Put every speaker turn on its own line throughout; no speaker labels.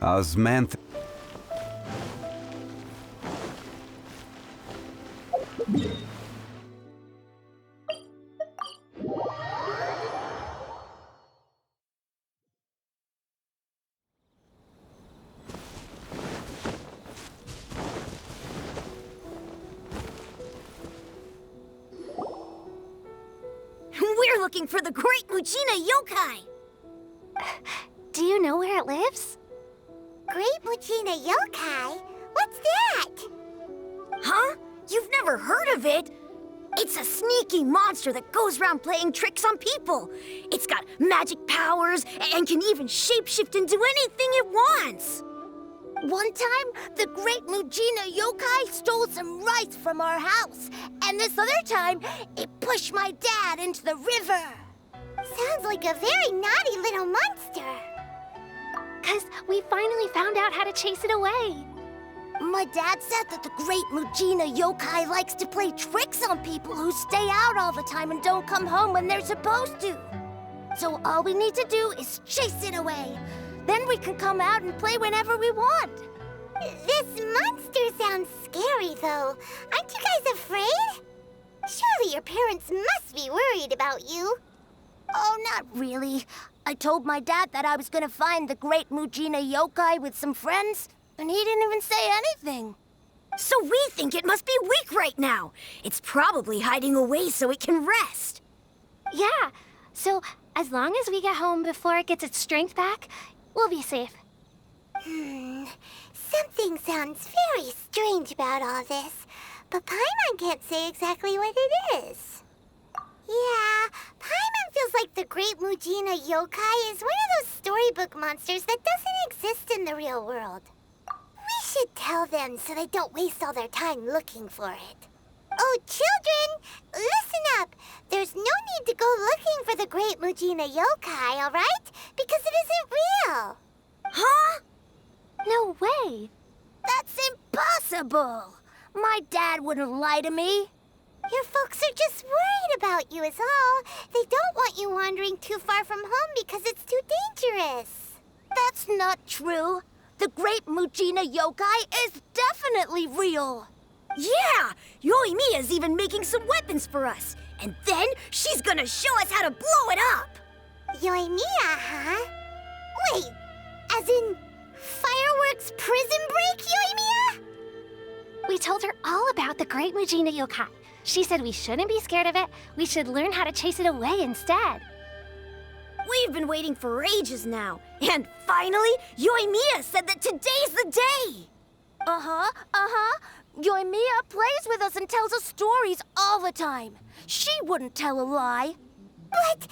Osmanth.
We're looking for the Great Mujina Yokai!
Do you know where it lives?
Great Mujina Yokai? What's that?
Huh? You've never heard of it? It's a sneaky monster that goes around playing tricks on people. It's got magic powers and can even shapeshift into anything it wants.
One time, the Great Mujina Yokai stole some rice from our house. And this other time, it pushed my dad into the river. Sounds like a very naughty little monster.
'Cause we finally found out how to chase it away.
My dad said that the Great Mujina Yokai likes to play tricks on people who stay out all the time and don't come home when they're supposed to. So all we need to do is chase it away. Then we can come out and play whenever we want. This monster sounds scary, though. Aren't you guys afraid? Surely your parents must be worried about you. Oh, not really. I told my dad that I was gonna find the Great Mujina Yokai with some friends, and he didn't even say anything.
So we think it must be weak right now. It's probably hiding away so it can rest.
Yeah, so as long as we get home before it gets its strength back, we'll be safe.
Something sounds very strange about all this, but Paimon can't say exactly what it is. Yeah, Paimon feels like the Great Mujina Yokai is one of those storybook monsters that doesn't exist in the real world. We should tell them so they don't waste all their time looking for it. Oh, children, listen up. There's no need to go looking for the Great Mujina Yokai, all right? Because it isn't real.
Huh?
No way.
That's impossible. My dad wouldn't lie to me. Your folks are just worried about you is all. They don't want you wandering too far from home because it's too dangerous. That's not true. The Great Mujina Yokai is definitely real.
Yeah! Yoimiya's even making some weapons for us. And then she's gonna show us how to blow it up!
Yoimiya, huh? Wait, as in fireworks prison break, Yoimiya?
We told her all about the Great Mujina Yokai. She said we shouldn't be scared of it. We should learn how to chase it away instead.
We've been waiting for ages now. And finally, Yoimiya said that today's the day!
Yoimiya plays with us and tells us stories all the time. She wouldn't tell a lie. But...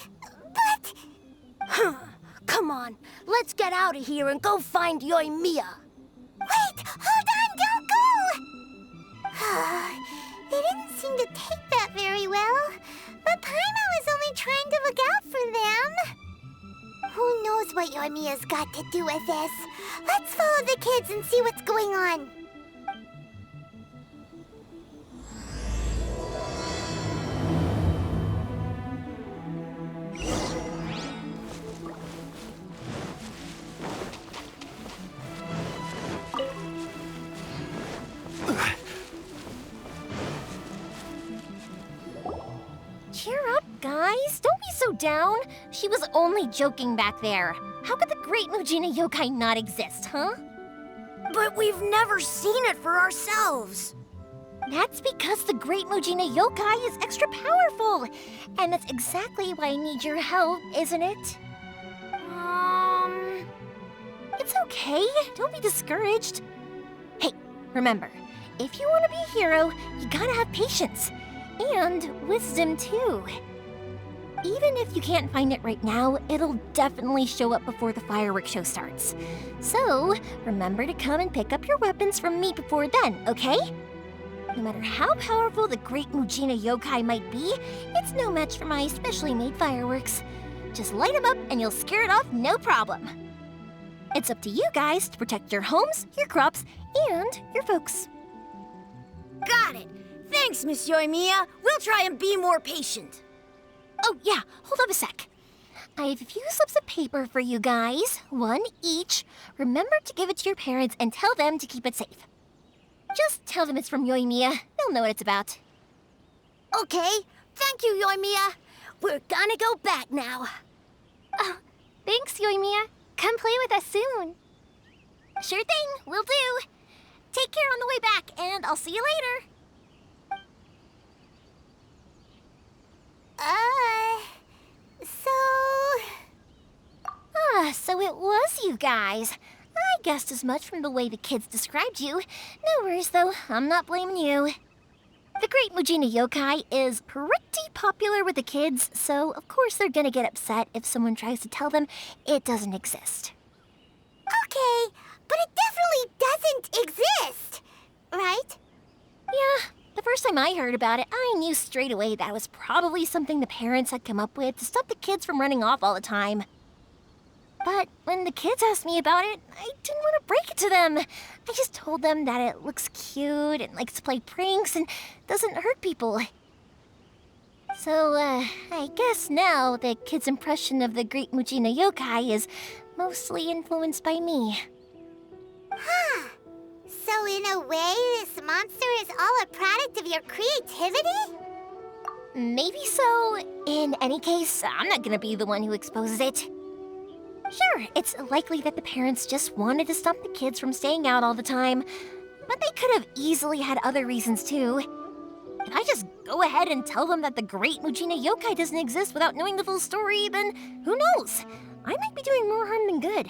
Come on, let's get out of here and go find Yoimiya. Wait, hold on, don't go! They didn't seem to take that very well. But Paimon was only trying to look out for them. Who knows what Yoimiya's got to do with this? Let's follow the kids and see what's going on.
Cheer up, guys. Don't be so down. She was only joking back there. How could the Great Mujina Yokai not exist, huh?
But we've never seen it for ourselves.
That's because the Great Mujina Yokai is extra powerful. And that's exactly why I need your help, isn't it? It's okay. Don't be discouraged. Hey, remember, if you want to be a hero, you gotta have patience. And wisdom, too. Even if you can't find it right now, it'll definitely show up before the fireworks show starts. So, remember to come and pick up your weapons from me before then, okay? No matter how powerful the Great Mujina Yokai might be, it's no match for my specially made fireworks. Just light them up and you'll scare it off no problem. It's up to you guys to protect your homes, your crops, and your folks.
Got it. Thanks, Miss Yoimiya. We'll try and be more patient.
Oh, yeah, hold up a sec. I have a few slips of paper for you guys, one each. Remember to give it to your parents and tell them to keep it safe. Just tell them it's from Yoimiya. They'll know what it's about.
Okay, thank you, Yoimiya. We're gonna go back now.
Oh, thanks, Yoimiya. Come play with us soon. Sure thing, will do. Take care on the way back, and I'll see you later. So it was you guys. I guessed as much from the way the kids described you. No worries, though. I'm not blaming you. The Great Mujina Yokai is pretty popular with the kids, so of course they're gonna get upset if someone tries to tell them it doesn't exist.
Okay, but it definitely doesn't exist, right?
Yeah, the first time I heard about it, I knew straight away that was probably something the parents had come up with to stop the kids from running off all the time. But when the kids asked me about it, I didn't want to break it to them. I just told them that it looks cute and likes to play pranks and doesn't hurt people. So, I guess now the kids' impression of the Great Mujina Yokai is mostly influenced by me.
Huh. So in a way, this monster is all a product of your creativity?
Maybe so. In any case, I'm not gonna be the one who exposes it. Sure, it's likely that the parents just wanted to stop the kids from staying out all the time, but they could have easily had other reasons too. If I just go ahead and tell them that the Great Mujina Yokai doesn't exist without knowing the full story, then who knows? I might be doing more harm than good.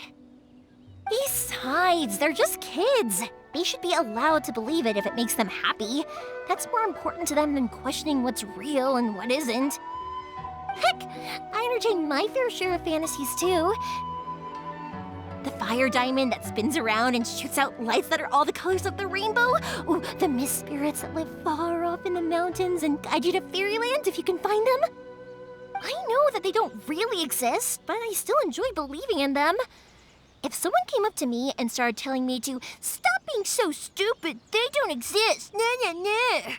Besides, they're just kids. They should be allowed to believe it if it makes them happy. That's more important to them than questioning what's real and what isn't. Heck, I entertain my fair share of fantasies too. The fire diamond that spins around and shoots out lights that are all the colors of the rainbow. Ooh, the mist spirits that live far off in the mountains and guide you to fairyland if you can find them. I know that they don't really exist, but I still enjoy believing in them. If someone came up to me and started telling me to stop being so stupid, they don't exist, nah.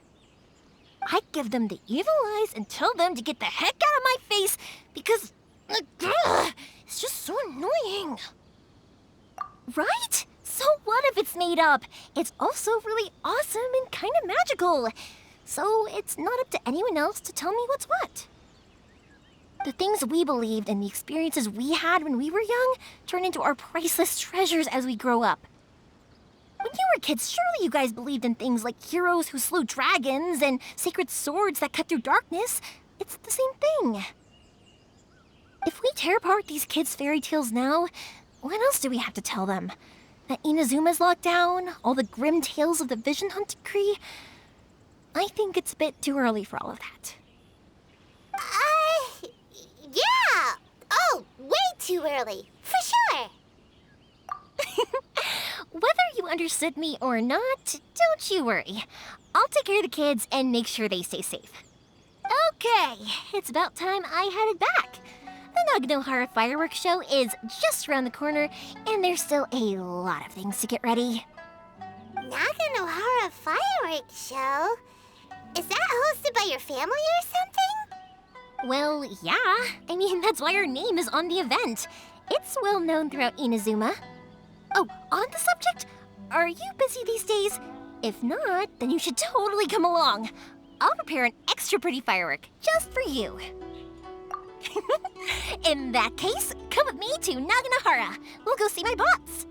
I'd give them the evil eyes and tell them to get the heck out of my face because it's just so annoying. Right? So what if it's made up? It's also really awesome and kind of magical. So it's not up to anyone else to tell me what's what. The things we believed and the experiences we had when we were young turn into our priceless treasures as we grow up. When you were kids, surely you guys believed in things like heroes who slew dragons and sacred swords that cut through darkness. It's the same thing. If we tear apart these kids' fairy tales now, what else do we have to tell them? That Inazuma's locked down? All the grim tales of the Vision Hunt decree? I think it's a bit too early for all of that.
Yeah! Oh, way too early, for sure!
Whether you understood me or not, don't you worry. I'll take care of the kids and make sure they stay safe. Okay, it's about time I headed back. The Naganohara fireworks show is just around the corner, and there's still a lot of things to get ready.
Naganohara fireworks show? Is that hosted by your family or something?
Well, yeah. I mean, that's why our name is on the event. It's well known throughout Inazuma. Oh, on the subject, are you busy these days? If not, then you should totally come along. I'll prepare an extra pretty firework just for you. In that case, come with me to Naganohara. We'll go see my bots.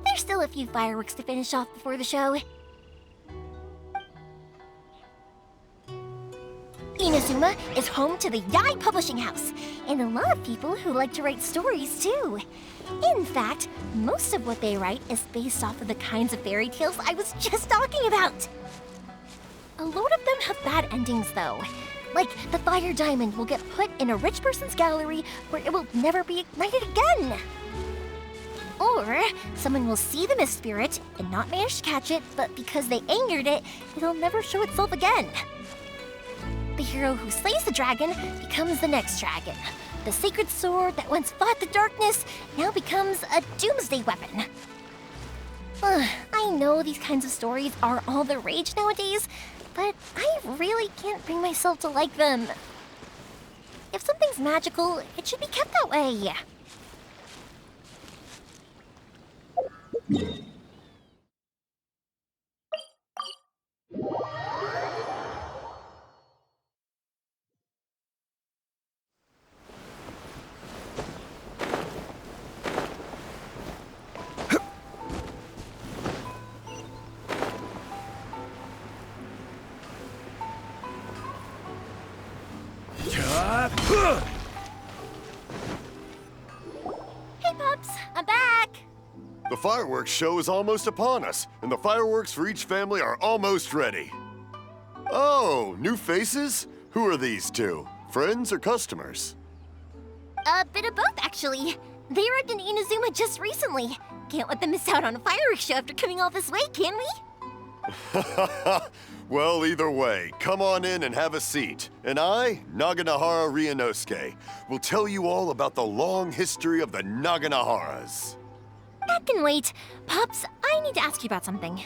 There's still a few fireworks to finish off before the show. Inazuma is home to the Yai Publishing House, and a lot of people who like to write stories too. In fact, most of what they write is based off of the kinds of fairy tales I was just talking about. A lot of them have bad endings though. Like, the fire diamond will get put in a rich person's gallery where it will never be ignited again. Or, someone will see the mist spirit and not manage to catch it, but because they angered it, it'll never show itself again. The hero who slays the dragon becomes the next dragon. The sacred sword that once fought the darkness now becomes a doomsday weapon. I know these kinds of stories are all the rage nowadays, but I really can't bring myself to like them. If something's magical, it should be kept that way. Hey, Pops, I'm back.
The fireworks show is almost upon us, and the fireworks for each family are almost ready. Oh, new faces? Who are these two? Friends or customers?
A bit of both, actually. They arrived in Inazuma just recently. Can't let them miss out on a fireworks show after coming all this way, can we?
Well, either way, come on in and have a seat. And I, Naganahara Ryunosuke, will tell you all about the long history of the Naganaharas.
That can wait. Pops, I need to ask you about something.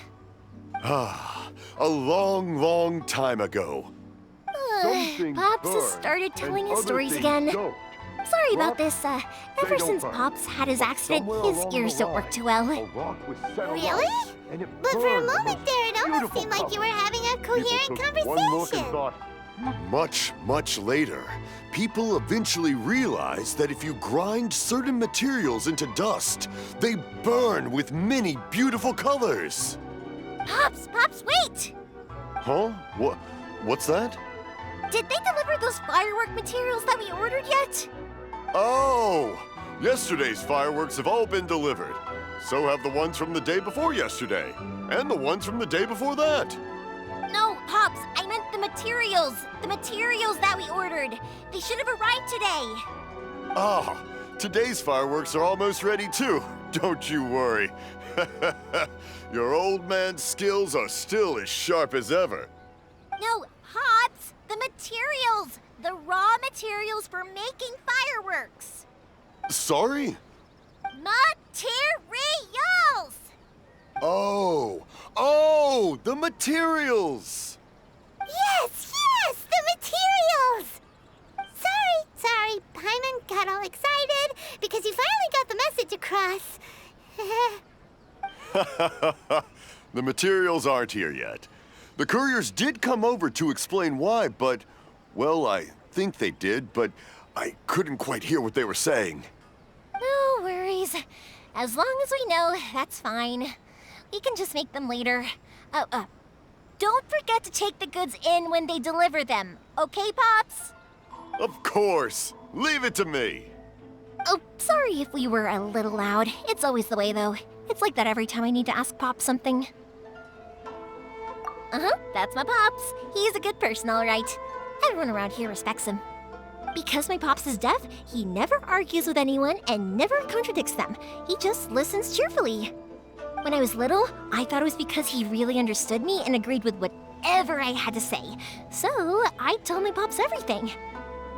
A long, long time ago.
Pops has started telling his stories again. Sorry about this. Ever since Pops had his accident, his ears don't work too well.
Really? But for a moment there, it almost seemed like you were having a coherent conversation.
Much, much later, people eventually realized that if you grind certain materials into dust, they burn with many beautiful colors.
Pops, wait!
Huh? What's that?
Did they deliver those firework materials that we ordered yet?
Oh! Yesterday's fireworks have all been delivered. So have the ones from the day before yesterday. And the ones from the day before that.
No, Pops, I meant the materials. The materials that we ordered. They should have arrived today.
Ah, today's fireworks are almost ready too. Don't you worry. Your old man's skills are still as sharp as ever.
No, Pops, the materials. The raw materials for making fireworks.
Sorry?
Materials!
Oh, the materials!
Yes, the materials! Sorry, Paimon got all excited because he finally got the message across.
The materials aren't here yet. The couriers did come over to explain why, but, well, I think they did, but I couldn't quite hear what they were saying.
No worries. As long as we know, that's fine. We can just make them later. Don't forget to take the goods in when they deliver them, okay, Pops?
Of course. Leave it to me.
Oh, sorry if we were a little loud. It's always the way, though. It's like that every time I need to ask Pops something. That's my Pops. He's a good person, all right. Everyone around here respects him. Because my Pops is deaf, he never argues with anyone and never contradicts them. He just listens cheerfully. When I was little, I thought it was because he really understood me and agreed with whatever I had to say. So I told my Pops everything.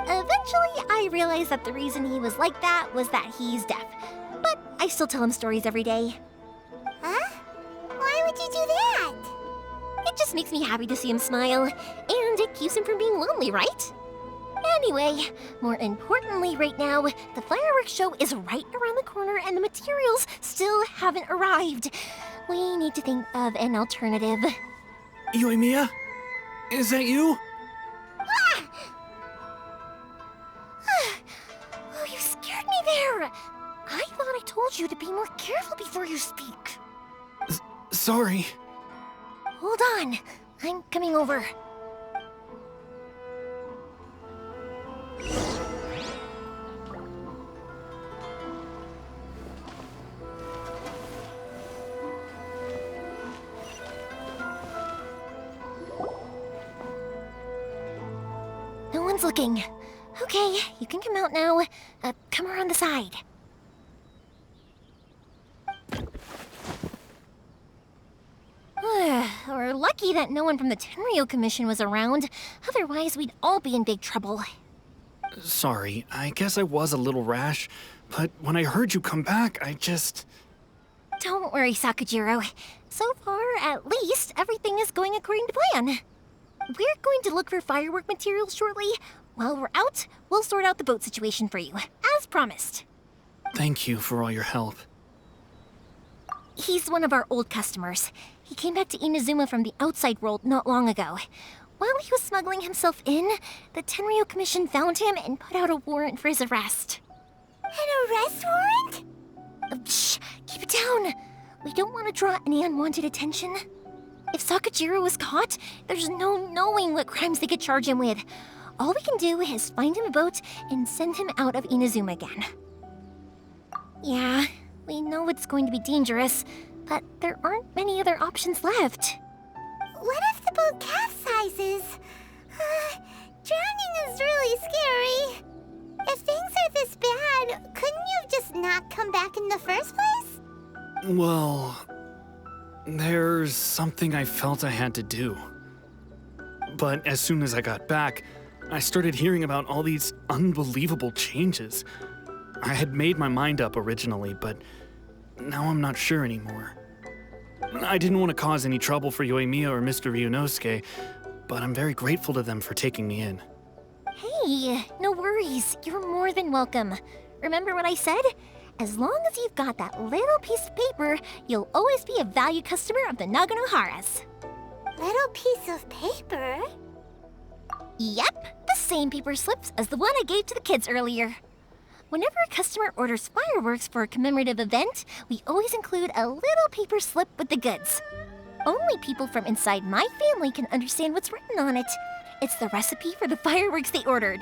Eventually, I realized that the reason he was like that was that he's deaf. But I still tell him stories every day.
Huh? Why would you do that?
It just makes me happy to see him smile, and it keeps him from being lonely, right? Anyway, more importantly right now, the fireworks show is right around the corner and the materials still haven't arrived. We need to think of an alternative.
Yoimiya? Is that you?
Oh, you scared me there! I thought I told you to be more careful before you speak.
Sorry.
Hold on, I'm coming over. No one's looking. Okay, you can come out now. Come around the side. We're lucky that no one from the Tenryo Commission was around. Otherwise, we'd all be in big trouble.
Sorry, I guess I was a little rash, but when I heard you come back, I just...
Don't worry, Sakujiro. So far, at least, everything is going according to plan. We're going to look for firework materials shortly. While we're out, we'll sort out the boat situation for you, as promised.
Thank you for all your help.
He's one of our old customers. He came back to Inazuma from the outside world not long ago. While he was smuggling himself in, the Tenryo Commission found him and put out a warrant for his arrest.
An arrest warrant?
Shh, keep it down. We don't want to draw any unwanted attention. If Sakujiro was caught, there's no knowing what crimes they could charge him with. All we can do is find him a boat and send him out of Inazuma again. Yeah, we know it's going to be dangerous, but there aren't many other options left.
What if the boat capsizes? Drowning is really scary. If things are this bad, couldn't you have just not come back in the first place?
Well, there's something I felt I had to do. But as soon as I got back, I started hearing about all these unbelievable changes. I had made my mind up originally, but now I'm not sure anymore. I didn't want to cause any trouble for Yoimiya or Mr. Ryunosuke, but I'm very grateful to them for taking me in.
Hey, no worries. You're more than welcome. Remember what I said? As long as you've got that little piece of paper, you'll always be a valued customer of the Naganoharas.
Little piece of paper?
Yep, the same paper slips as the one I gave to the kids earlier. Whenever a customer orders fireworks for a commemorative event, we always include a little paper slip with the goods. Only people from inside my family can understand what's written on it. It's the recipe for the fireworks they ordered.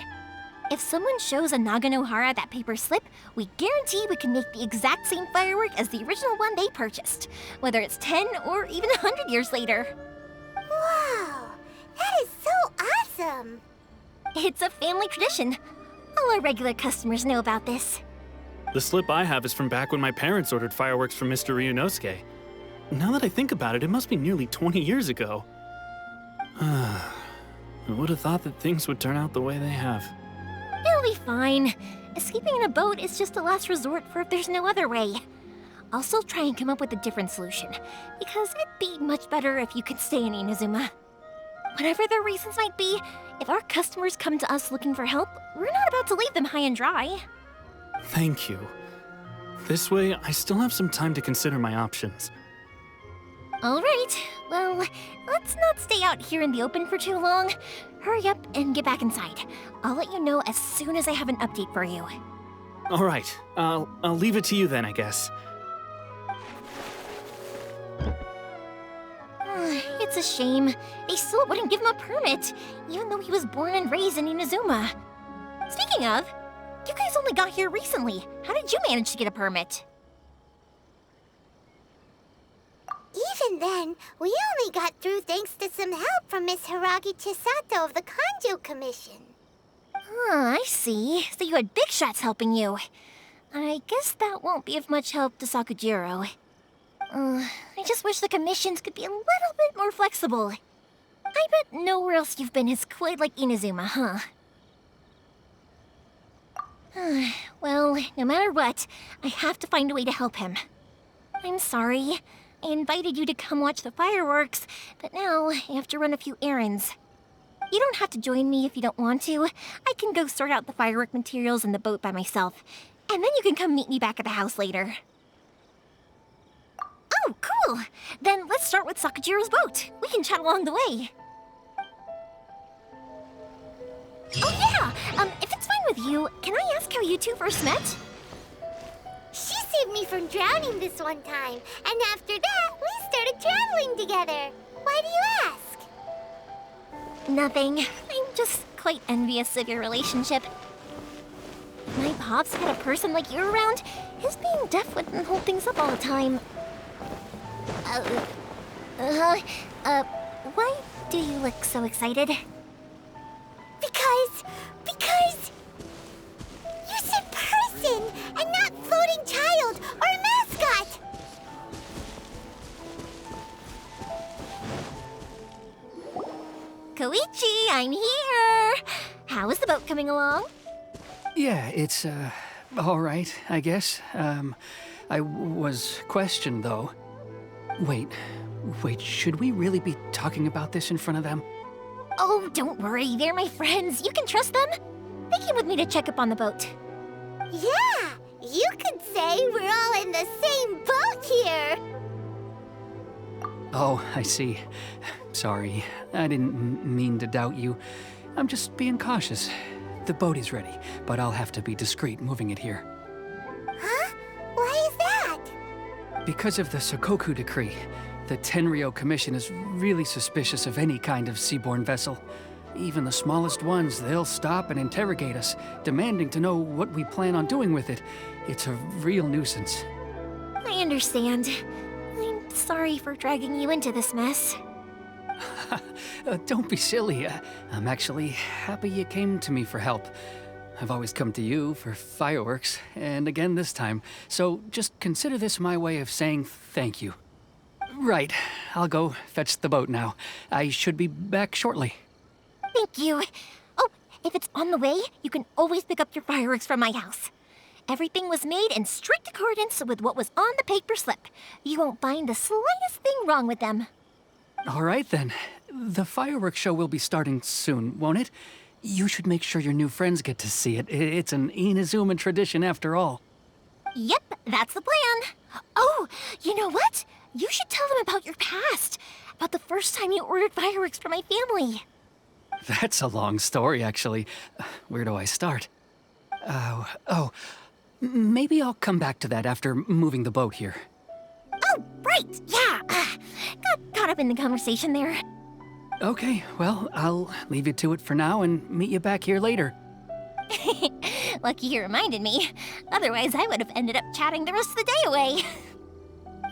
If someone shows a Naganohara that paper slip, we guarantee we can make the exact same firework as the original one they purchased, whether it's 10 or even 100 years later.
Wow, that is so awesome!
It's a family tradition. All our regular customers know about this.
The slip I have is from back when my parents ordered fireworks from Mr. Ryunosuke. Now that I think about it, it must be nearly 20 years ago. I would have thought that things would turn out the way they have.
It'll be fine. Escaping in a boat is just a last resort for if there's no other way. I'll still try and come up with a different solution, because it'd be much better if you could stay in Inazuma. Whatever their reasons might be, if our customers come to us looking for help, we're not about to leave them high and dry.
Thank you. This way, I still have some time to consider my options.
All right, well, let's not stay out here in the open for too long. Hurry up and get back inside. I'll let you know as soon as I have an update for you.
All right, I'll leave it to you then, I guess.
It's a shame. They still wouldn't give him a permit, even though he was born and raised in Inazuma. Speaking of, you guys only got here recently. How did you manage to get a permit?
Even then, we only got through thanks to some help from Miss Hiragi Chisato of the Kanjo Commission.
I see. So you had big shots helping you. I guess that won't be of much help to Sakujiro. I just wish the commissions could be a little bit more flexible. I bet nowhere else you've been is quite like Inazuma, huh? Well, no matter what, I have to find a way to help him. I'm sorry. I invited you to come watch the fireworks, but now I have to run a few errands. You don't have to join me if you don't want to. I can go sort out the firework materials in the boat by myself, and then you can come meet me back at the house later. Oh, cool! Then let's start with Sakujiro's boat. We can chat along the way. Oh yeah! If it's fine with you, can I ask how you two first met?
She saved me from drowning this one time, and after that, we started traveling together. Why do you ask?
Nothing. I'm just quite envious of your relationship. If my pops had a person like you around, his being deaf wouldn't hold things up all the time. Why do you look so excited?
Because... You said person, and not floating child, or mascot!
Koichi, I'm here! How is the boat coming along?
Yeah, it's, all right, I guess. I was questioned, though. Wait, should we really be talking about this in front of them?
Oh, don't worry, they're my friends. You can trust them. They came with me to check up on the boat.
Yeah, you could say we're all in the same boat here.
Oh, I see. Sorry, I didn't mean to doubt you. I'm just being cautious. The boat is ready, but I'll have to be discreet moving it here.
Huh? Why is that?
Because of the Sokoku decree, the Tenryou Commission is really suspicious of any kind of seaborne vessel. Even the smallest ones, they'll stop and interrogate us, demanding to know what we plan on doing with it. It's a real nuisance.
I understand. I'm sorry for dragging you into this mess.
Don't be silly. I'm actually happy you came to me for help. I've always come to you for fireworks, and again this time. So just consider this my way of saying thank you. Right, I'll go fetch the boat now. I should be back shortly.
Thank you. Oh, if it's on the way, you can always pick up your fireworks from my house. Everything was made in strict accordance with what was on the paper slip. You won't find the slightest thing wrong with them.
All right then. The fireworks show will be starting soon, won't it? You should make sure your new friends get to see it. It's an Inazuma tradition after all.
Yep, that's the plan. Oh, you know what? You should tell them about your past. About the first time you ordered fireworks for my family.
That's a long story, actually. Where do I start? Maybe I'll come back to that after moving the boat here.
Oh, right, yeah. Got caught up in the conversation there.
Okay, well, I'll leave you to it for now and meet you back here later.
Lucky you reminded me. Otherwise, I would have ended up chatting the rest of the day away.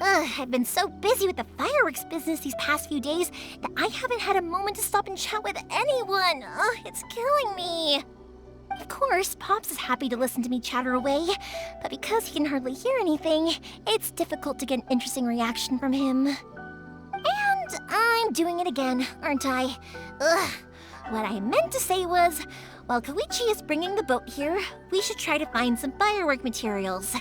I've been so busy with the fireworks business these past few days that I haven't had a moment to stop and chat with anyone. It's killing me. Of course, Pops is happy to listen to me chatter away, but because he can hardly hear anything, it's difficult to get an interesting reaction from him. And I'm doing it again, aren't I? What I meant to say was, while Koichi is bringing the boat here, we should try to find some firework materials.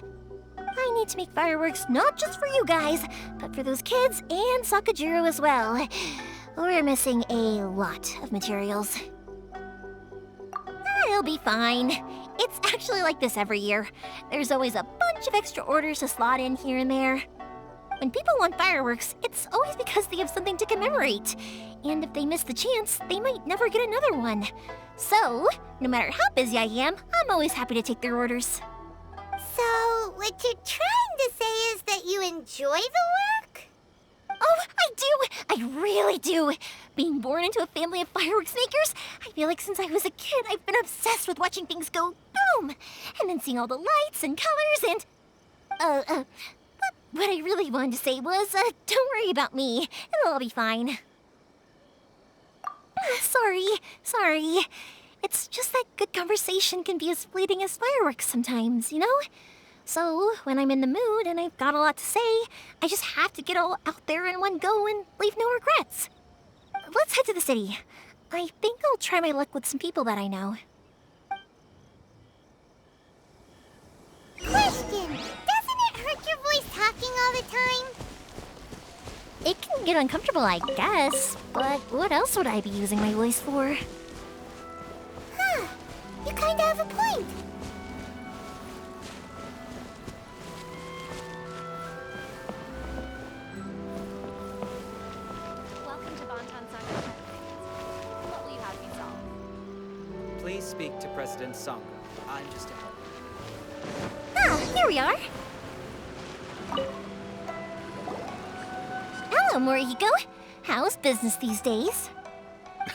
I need to make fireworks not just for you guys, but for those kids and Sakajiro as well. We're missing a lot of materials. It'll be fine. It's actually like this every year. There's always a bunch of extra orders to slot in here and there. When people want fireworks, it's always because they have something to commemorate. And if they miss the chance, they might never get another one. So, no matter how busy I am, I'm always happy to take their orders.
So, what you're trying to say is that you enjoy the work?
Oh, I do! I really do! Being born into a family of fireworks makers, I feel like since I was a kid, I've been obsessed with watching things go boom! And then seeing all the lights and colors and... What I really wanted to say was, don't worry about me. It'll all be fine. Sorry. It's just that good conversation can be as fleeting as fireworks sometimes, you know? So, when I'm in the mood and I've got a lot to say, I just have to get all out there in one go and leave no regrets. Let's head to the city. I think I'll try my luck with some people that I know.
Question! Doesn't it hurt your voice talking all the time?
It can get uncomfortable, I guess, but what else would I be using my voice for?
Huh. You kinda have a point.
Welcome to Bonton Sangha. What will you have me solve?
Please speak to President Sangha. I'm just a helper.
Here we are. Hello, Morihiko. How's business these days?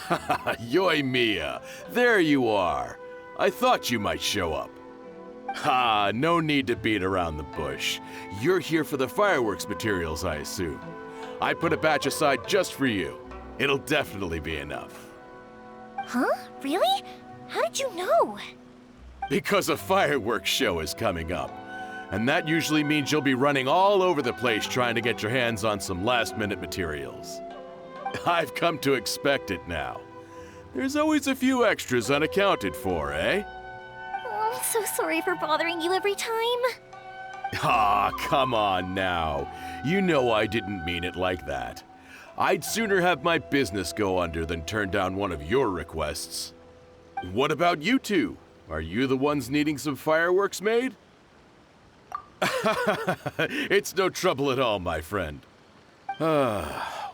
Yoimiya, there you are. I thought you might show up. Ha, no need to beat around the bush. You're here for the fireworks materials, I assume. I put a batch aside just for you. It'll definitely be enough.
Huh? Really? How did you know?
Because a fireworks show is coming up. And that usually means you'll be running all over the place trying to get your hands on some last-minute materials. I've come to expect it now. There's always a few extras unaccounted for, eh?
Oh, I'm so sorry for bothering you every time.
Ah, come on now. You know I didn't mean it like that. I'd sooner have my business go under than turn down one of your requests. What about you two? Are you the ones needing some fireworks made? It's no trouble at all, my friend.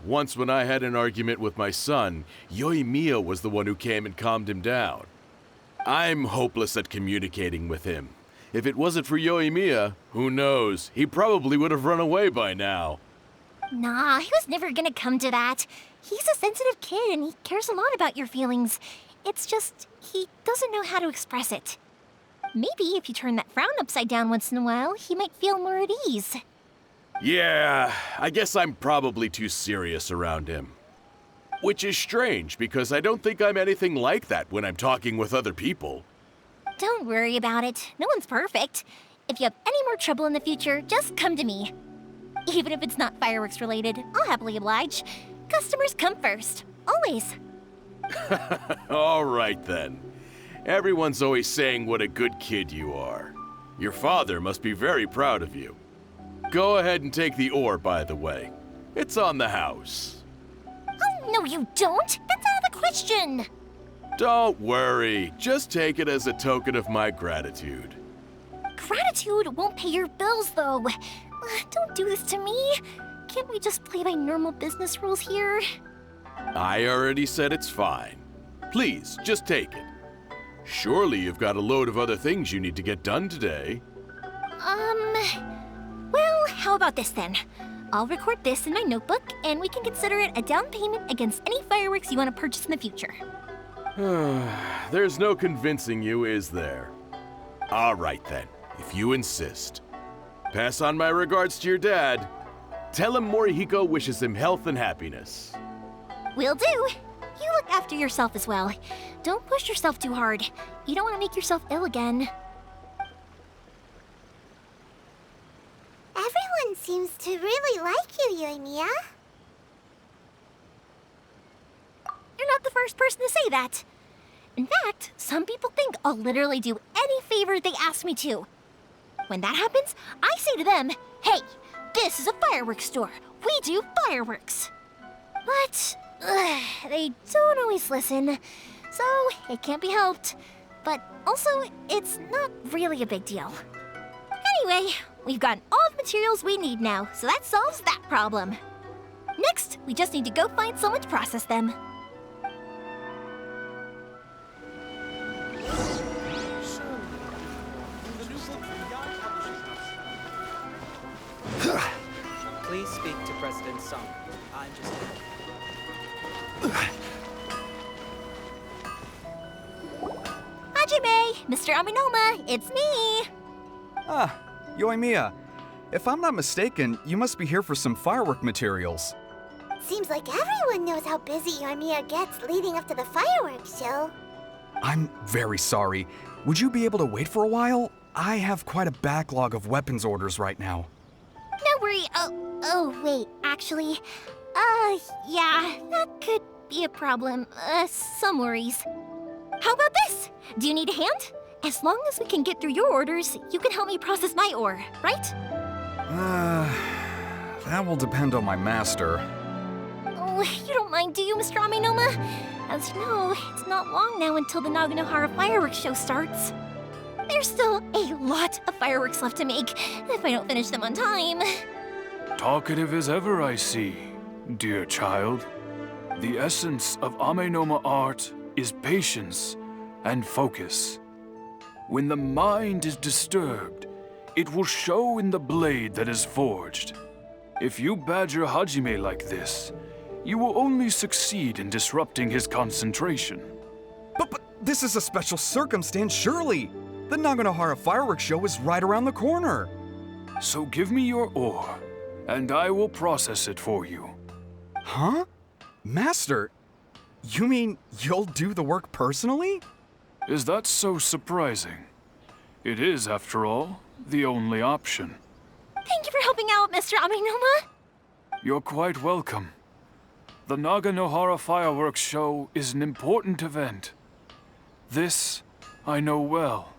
Once when I had an argument with my son, Yoimiya was the one who came and calmed him down. I'm hopeless at communicating with him. If it wasn't for Yoimiya, who knows? He probably would have run away by now.
Nah, he was never gonna come to that. He's a sensitive kid and he cares a lot about your feelings. It's just, he doesn't know how to express it. Maybe if you turn that frown upside down once in a while, he might feel more at ease.
Yeah, I guess I'm probably too serious around him. Which is strange, because I don't think I'm anything like that when I'm talking with other people.
Don't worry about it. No one's perfect. If you have any more trouble in the future, just come to me. Even if it's not fireworks related, I'll happily oblige. Customers come first. Always.
All right then. Everyone's always saying what a good kid you are. Your father must be very proud of you. Go ahead and take the ore, by the way. It's on the house.
Oh, no you don't. That's out of the question.
Don't worry. Just take it as a token of my gratitude.
Gratitude won't pay your bills, though. Don't do this to me. Can't we just play by normal business rules here?
I already said it's fine. Please, just take it. Surely you've got a load of other things you need to get done today.
Well, how about this then? I'll record this in my notebook, and we can consider it a down payment against any fireworks you want to purchase in the future.
There's no convincing you, is there? All right then, if you insist. Pass on my regards to your dad. Tell him Morihiko wishes him health and happiness.
Will do. You look after yourself as well. Don't push yourself too hard. You don't want to make yourself ill again.
Everyone seems to really like you, Yoimiya.
You're not the first person to say that. In fact, some people think I'll literally do any favor they ask me to. When that happens, I say to them, hey, this is a fireworks store. We do fireworks. But they don't always listen, so it can't be helped. But also, it's not really a big deal. Anyway, we've gotten all the materials we need now, so that solves that problem. Next, we just need to go find someone to process them.
Please speak to President Song. I'm just
Hajime, Mr. Aminoma, it's me!
Ah, Yoimiya. If I'm not mistaken, you must be here for some firework materials.
Seems like everyone knows how busy Yoimiya gets leading up to the fireworks show.
I'm very sorry. Would you be able to wait for a while? I have quite a backlog of weapons orders right now.
No worry. Oh, wait, actually, yeah, that could be a problem. Some worries. How about this? Do you need a hand? As long as we can get through your orders, you can help me process my ore, right?
That will depend on my master.
Oh, you don't mind, do you, Mr. Aminoma? As you know, it's not long now until the Naganohara fireworks show starts. There's still a lot of fireworks left to make, if I don't finish them on time.
Talkative as ever, I see, dear child. The essence of Amenoma art is patience and focus. When the mind is disturbed, it will show in the blade that is forged. If you badger Hajime like this, you will only succeed in disrupting his concentration.
But this is a special circumstance, surely. The Naganohara fireworks show is right around the corner.
So give me your ore, and I will process it for you.
Huh? Master, you mean you'll do the work personally?
Is that so surprising? It is, after all, the only option.
Thank you for helping out, Mr. Aminoma.
You're quite welcome. The Naganohara fireworks show is an important event. This I know well.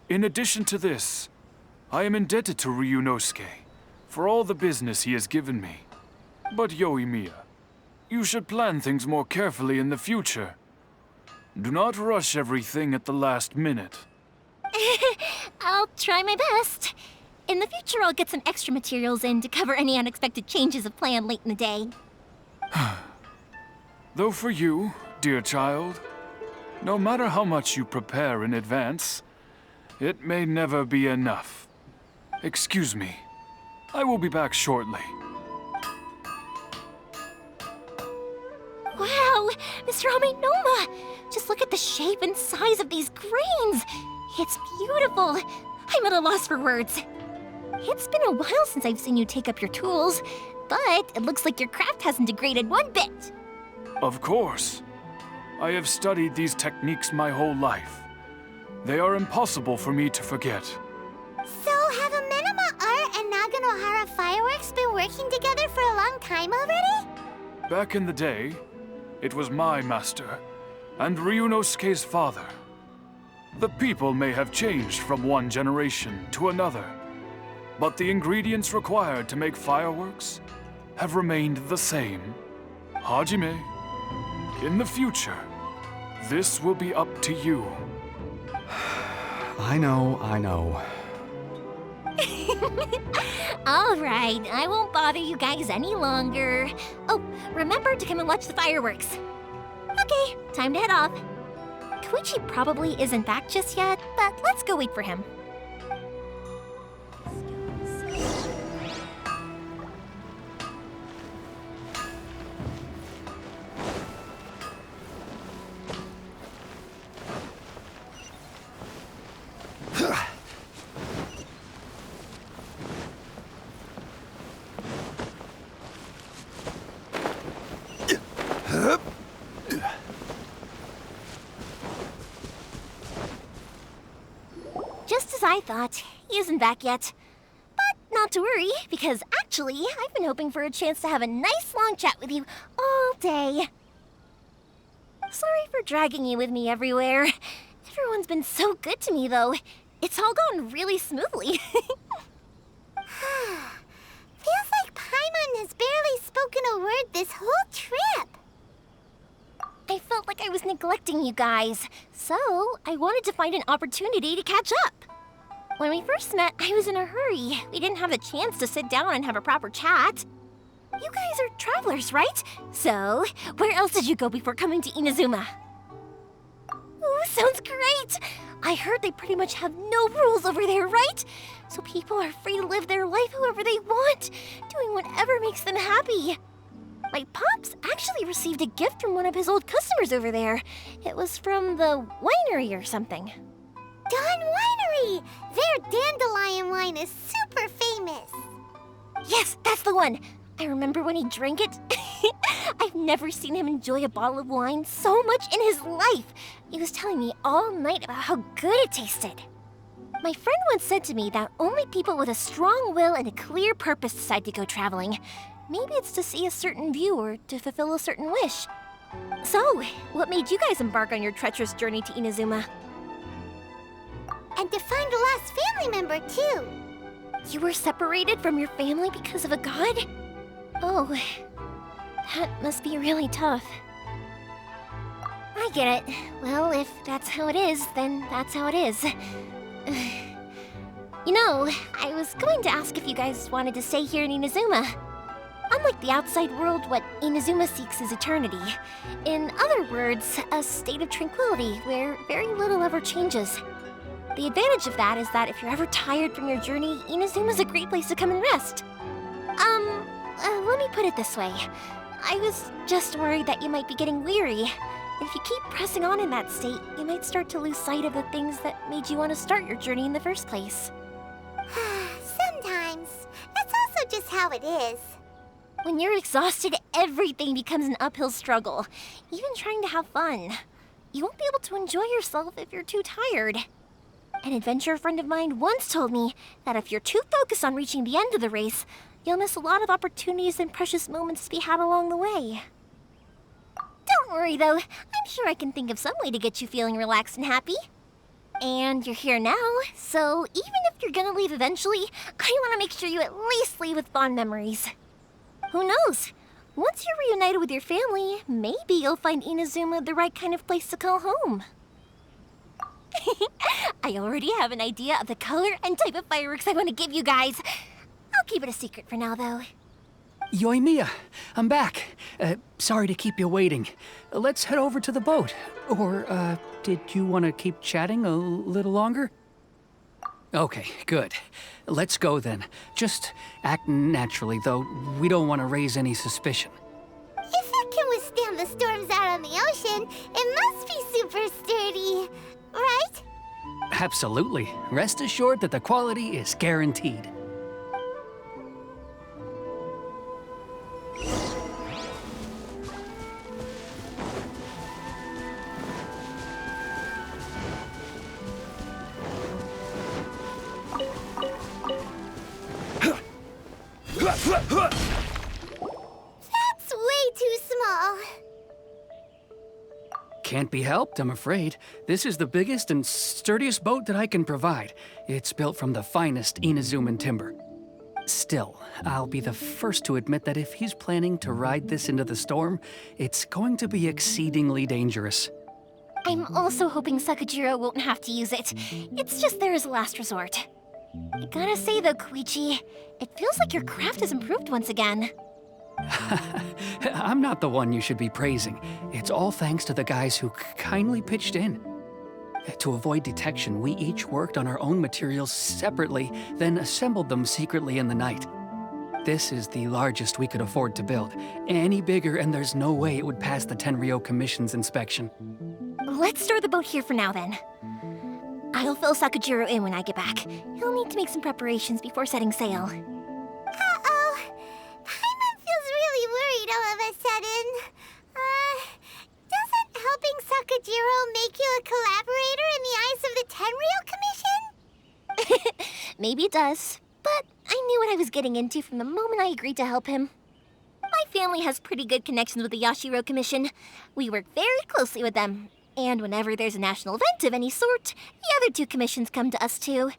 In addition to this, I am indebted to Ryunosuke for all the business he has given me. But Yoimiya, you should plan things more carefully in the future. Do not rush everything at the last minute.
I'll try my best. In the future, I'll get some extra materials in to cover any unexpected changes of plan late in the day.
Though for you, dear child, no matter how much you prepare in advance, it may never be enough. Excuse me. I will be back shortly.
Wow, Mr. Amenoma! Just look at the shape and size of these grains! It's beautiful! I'm at a loss for words. It's been a while since I've seen you take up your tools, but it looks like your craft hasn't degraded one bit.
Of course. I have studied these techniques my whole life. They are impossible for me to forget.
So, have Amenoma Art and Naganohara Fireworks been working together for a long time already?
Back in the day, it was my master, and Ryunosuke's father. The people may have changed from one generation to another, but the ingredients required to make fireworks have remained the same. Hajime, in the future, this will be up to you.
I know.
All right, I won't bother you guys any longer. Oh, remember to come and watch the fireworks. Okay, time to head off. Koichi probably isn't back just yet, but let's go wait for him. Just as I thought, he isn't back yet. But not to worry, because actually, I've been hoping for a chance to have a nice long chat with you all day. Sorry for dragging you with me everywhere. Everyone's been so good to me, though. It's all gone really smoothly.
Feels like Paimon has barely spoken a word this whole trip.
I felt like I was neglecting you guys, so I wanted to find an opportunity to catch up. When we first met, I was in a hurry. We didn't have the chance to sit down and have a proper chat. You guys are travelers, right? So, where else did you go before coming to Inazuma? Ooh, sounds great! I heard they pretty much have no rules over there, right? So people are free to live their life however they want, doing whatever makes them happy. My pops actually received a gift from one of his old customers over there. It was from the winery or something.
Dawn Winery! Their dandelion wine is super famous.
Yes, that's the one. I remember when he drank it. I've never seen him enjoy a bottle of wine so much in his life. He was telling me all night about how good it tasted. My friend once said to me that only people with a strong will and a clear purpose decide to go traveling. Maybe it's to see a certain view or to fulfill a certain wish. So, what made you guys embark on your treacherous journey to Inazuma?
And to find a lost family member, too.
You were separated from your family because of a god? Oh, that must be really tough. I get it. Well, if that's how it is, then that's how it is. You know, I was going to ask if you guys wanted to stay here in Inazuma. Unlike the outside world, what Inazuma seeks is eternity. In other words, a state of tranquility where very little ever changes. The advantage of that is that if you're ever tired from your journey, Inazuma's a great place to come and rest. Let me put it this way. I was just worried that you might be getting weary. If you keep pressing on in that state, you might start to lose sight of the things that made you want to start your journey in the first place.
Sometimes. That's also just how it is.
When you're exhausted, everything becomes an uphill struggle. Even trying to have fun. You won't be able to enjoy yourself if you're too tired. An adventurer friend of mine once told me that if you're too focused on reaching the end of the race, you'll miss a lot of opportunities and precious moments to be had along the way. Don't worry, though. I'm sure I can think of some way to get you feeling relaxed and happy. And you're here now, so even if you're gonna leave eventually, I want to make sure you at least leave with fond memories. Who knows? Once you're reunited with your family, maybe you'll find Inazuma the right kind of place to call home. I already have an idea of the color and type of fireworks I want to give you guys. I'll keep it a secret for now, though.
Yoimiya, I'm back. Sorry to keep you waiting. Let's head over to the boat. Or, did you want to keep chatting a little longer? Okay, good. Let's go then. Just act naturally, though we don't want to raise any suspicion.
If it can withstand the storms out on the ocean, it must be super sturdy, right?
Absolutely. Rest assured that the quality is guaranteed.
That's way too small.
Can't be helped, I'm afraid. This is the biggest and sturdiest boat that I can provide. It's built from the finest Inazuman timber. Still, I'll be the first to admit that if he's planning to ride this into the storm, it's going to be exceedingly dangerous.
I'm also hoping Sakajiro won't have to use it. It's just there as a last resort. I gotta say though, Koichi, it feels like your craft has improved once again.
I'm not the one you should be praising. It's all thanks to the guys who kindly pitched in. To avoid detection, we each worked on our own materials separately, then assembled them secretly in the night. This is the largest we could afford to build. Any bigger and there's no way it would pass the Tenryou Commission's inspection.
Let's store the boat here for now then. I'll fill Sakajiro in when I get back. He'll need to make some preparations before setting sail.
Uh-oh. Paimon feels really worried all of a sudden. Doesn't helping Sakajiro make you a collaborator in the eyes of the Tenryou Commission?
Maybe it does, but I knew what I was getting into from the moment I agreed to help him. My family has pretty good connections with the Yashiro Commission. We work very closely with them. And whenever there's a national event of any sort, the other two commissions come to us too.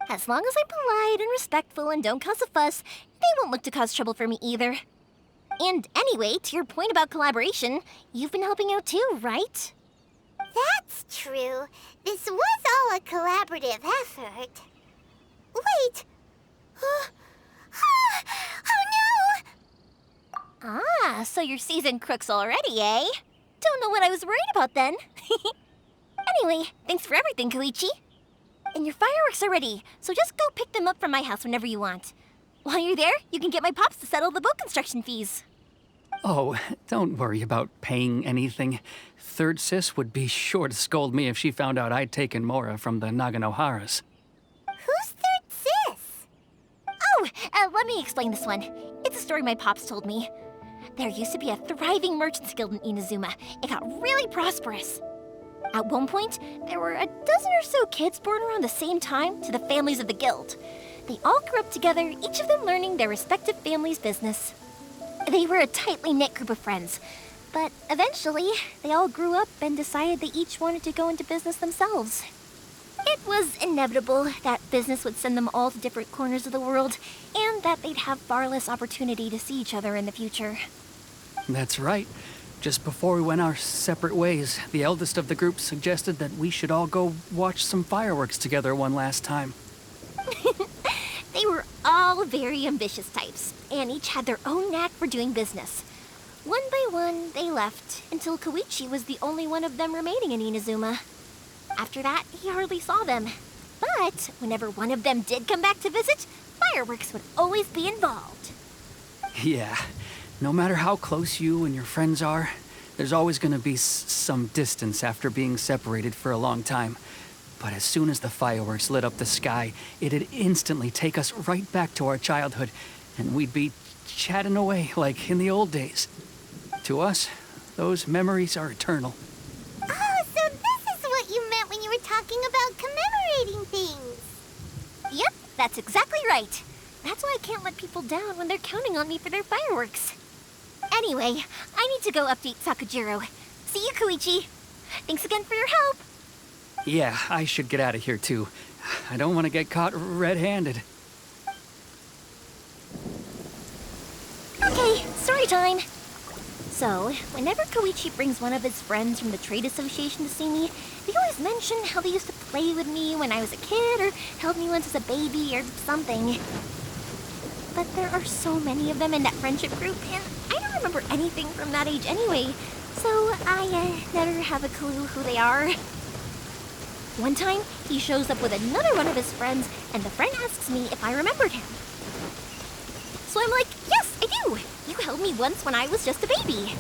As long as I'm polite and respectful and don't cause a fuss, they won't look to cause trouble for me either. And anyway, to your point about collaboration, you've been helping out too, right?
That's true. This was all a collaborative effort. Wait! Oh no!
Ah, so you're seasoned crooks already, eh? Don't know what I was worried about then. Anyway, thanks for everything, Koichi. And your fireworks are ready, so just go pick them up from my house whenever you want. While you're there, you can get my pops to settle the boat construction fees.
Oh, don't worry about paying anything. Third Sis would be sure to scold me if she found out I'd taken Mora from the Naganoharas.
Who's Third Sis?
Oh, let me explain this one. It's a story my pops told me. There used to be a thriving merchants guild in Inazuma. It got really prosperous. At one point, there were a dozen or so kids born around the same time to the families of the guild. They all grew up together, each of them learning their respective family's business. They were a tightly knit group of friends, but eventually, they all grew up and decided they each wanted to go into business themselves. It was inevitable that business would send them all to different corners of the world, and that they'd have far less opportunity to see each other in the future.
That's right. Just before we went our separate ways, the eldest of the group suggested that we should all go watch some fireworks together one last time.
They were all very ambitious types, and each had their own knack for doing business. One by one, they left, until Koichi was the only one of them remaining in Inazuma. After that, he hardly saw them. But whenever one of them did come back to visit, fireworks would always be involved.
Yeah. No matter how close you and your friends are, there's always going to be some distance after being separated for a long time. But as soon as the fireworks lit up the sky, it'd instantly take us right back to our childhood, and we'd be chatting away like in the old days. To us, those memories are eternal.
Oh, so this is what you meant when you were talking about commemorating things.
Yep, that's exactly right. That's why I can't let people down when they're counting on me for their fireworks. Anyway, I need to go update Sakajiro. See you, Koichi. Thanks again for your help.
Yeah, I should get out of here too. I don't want to get caught red-handed.
Okay, story time. So, whenever Koichi brings one of his friends from the trade association to see me, they always mention how they used to play with me when I was a kid or held me once as a baby or something. But there are so many of them in that friendship group, and I don't remember anything from that age anyway, so I never have a clue who they are. One time, he shows up with another one of his friends, and the friend asks me if I remembered him. So I'm like, yes, I do! You held me once when I was just a baby.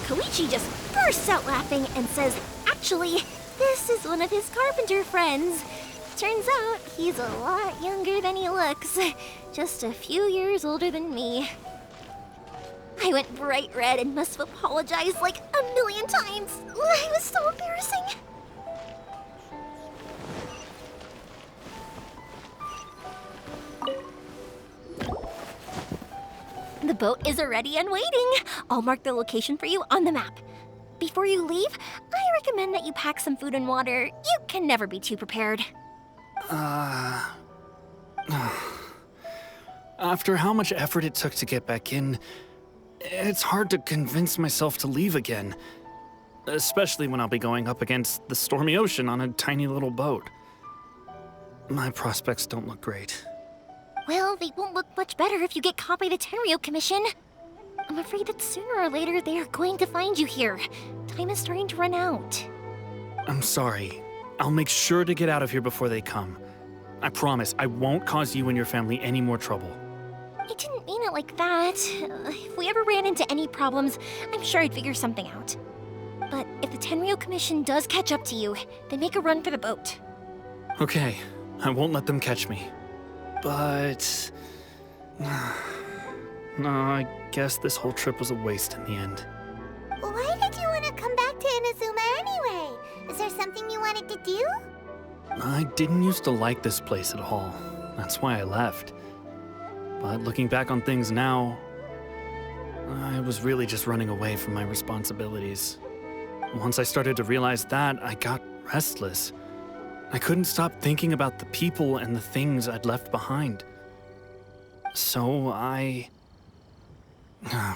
Koichi just bursts out laughing and says, actually, this is one of his carpenter friends. Turns out he's a lot younger than he looks. Just a few years older than me. I went bright red and must have apologized like a million times. It was so embarrassing. The boat is ready and waiting. I'll mark the location for you on the map. Before you leave, I recommend that you pack some food and water. You can never be too prepared.
After how much effort it took to get back in, it's hard to convince myself to leave again. Especially when I'll be going up against the stormy ocean on a tiny little boat. My prospects don't look great.
Well, they won't look much better if you get caught by the Tenryou Commission. I'm afraid that sooner or later they are going to find you here. Time is starting to run out.
I'm sorry. I'll make sure to get out of here before they come. I promise I won't cause you and your family any more trouble.
I didn't mean it like that. If we ever ran into any problems, I'm sure I'd figure something out. But if the Tenryou Commission does catch up to you, then make a run for the boat.
Okay, I won't let them catch me. But... no, I guess this whole trip was a waste in the end.
Why did you want to come back to Inazuma anyway? Is there something you wanted to do?
I didn't used to like this place at all. That's why I left. But looking back on things now, I was really just running away from my responsibilities. Once I started to realize that, I got restless. I couldn't stop thinking about the people and the things I'd left behind. So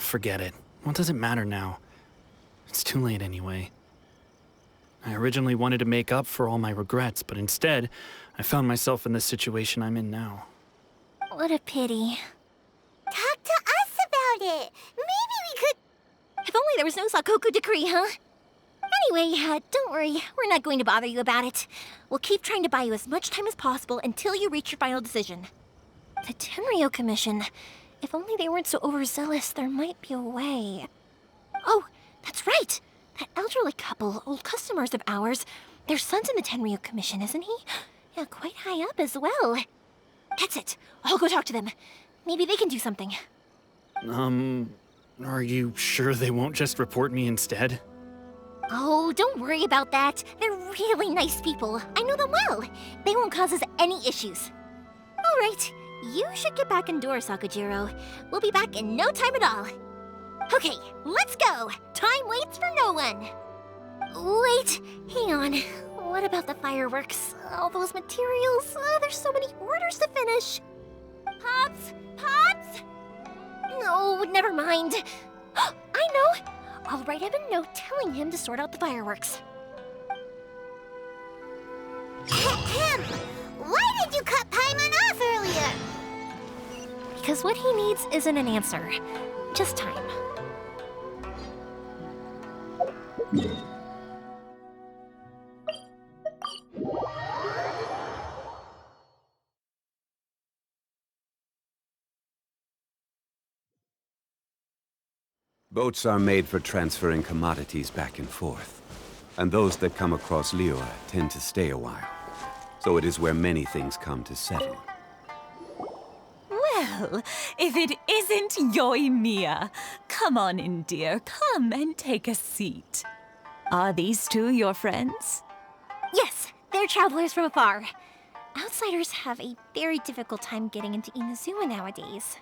forget it. What does it matter now? It's too late anyway. I originally wanted to make up for all my regrets, but instead, I found myself in the situation I'm in now.
What a pity.
Talk to us about it. Maybe we could...
If only there was no Sakoku decree, huh? Anyway, don't worry. We're not going to bother you about it. We'll keep trying to buy you as much time as possible until you reach your final decision. The Tenryou Commission. If only they weren't so overzealous, there might be a way. Oh, that's right! That elderly couple, old customers of ours, their son's in the Tenryou Commission, isn't he? Yeah, quite high up as well. That's it. I'll go talk to them. Maybe they can do something.
Are you sure they won't just report me instead?
Oh, don't worry about that. They're really nice people. I know them well. They won't cause us any issues. All right, you should get back indoors, Sakujiro. We'll be back in no time at all. Okay, let's go. Time waits for no one. Wait, hang on. What about the fireworks? All those materials? There's so many orders to finish. Pops? Pops? No, never mind. I know. I'll write him a note telling him to sort out the fireworks.
Why did you cut Paimon off earlier?
Because what he needs isn't an answer, just time.
Boats are made for transferring commodities back and forth. And those that come across Liyue tend to stay a while. So it is where many things come to settle.
Well, if it isn't Yoimiya. Come on in, dear. Come and take a seat. Are these two your friends?
Yes, they're travelers from afar. Outsiders have a very difficult time getting into Inazuma nowadays.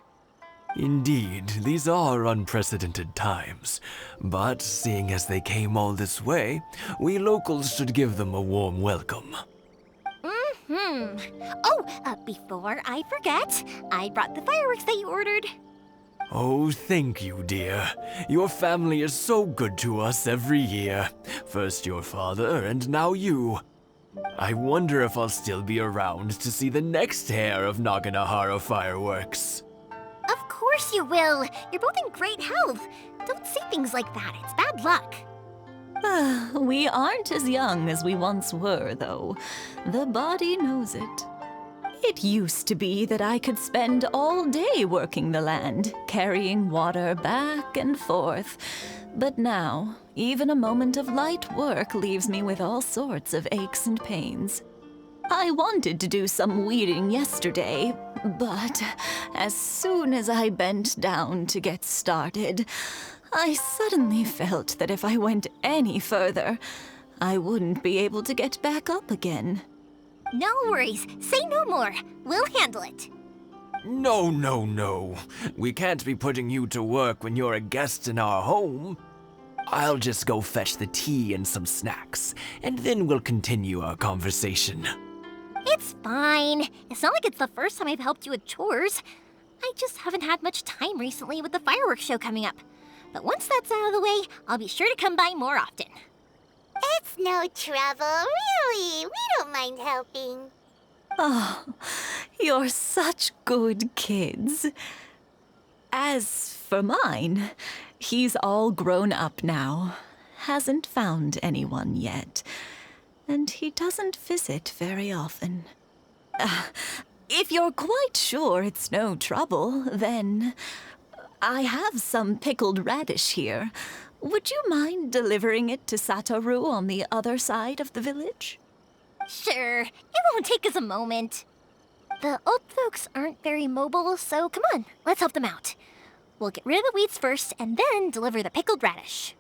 Indeed, these are unprecedented times. But seeing as they came all this way, we locals should give them a warm welcome.
Before I forget, I brought the fireworks that you ordered.
Oh, thank you, dear. Your family is so good to us every year. First your father, and now you. I wonder if I'll still be around to see the next hair of Naganahara fireworks.
Of course you will. You're both in great health. Don't say things like that. It's bad luck.
We aren't as young as we once were, though. The body knows it. It used to be that I could spend all day working the land, carrying water back and forth. But now, even a moment of light work leaves me with all sorts of aches and pains. I wanted to do some weeding yesterday, but as soon as I bent down to get started, I suddenly felt that if I went any further, I wouldn't be able to get back up again.
No worries. Say no more. We'll handle it.
No, no, no. We can't be putting you to work when you're a guest in our home. I'll just go fetch the tea and some snacks, and then we'll continue our conversation.
It's fine. It's not like it's the first time I've helped you with chores. I just haven't had much time recently with the fireworks show coming up. But once that's out of the way, I'll be sure to come by more often.
It's no trouble, really. We don't mind helping.
Oh, you're such good kids. As for mine, he's all grown up now. Hasn't found anyone yet. And he doesn't visit very often. If you're quite sure it's no trouble, then I have some pickled radish here. Would you mind delivering it to Satoru on the other side of the village?
Sure. It won't take us a moment. The old folks aren't very mobile, so come on, let's help them out. We'll get rid of the weeds first, and then deliver the pickled radish.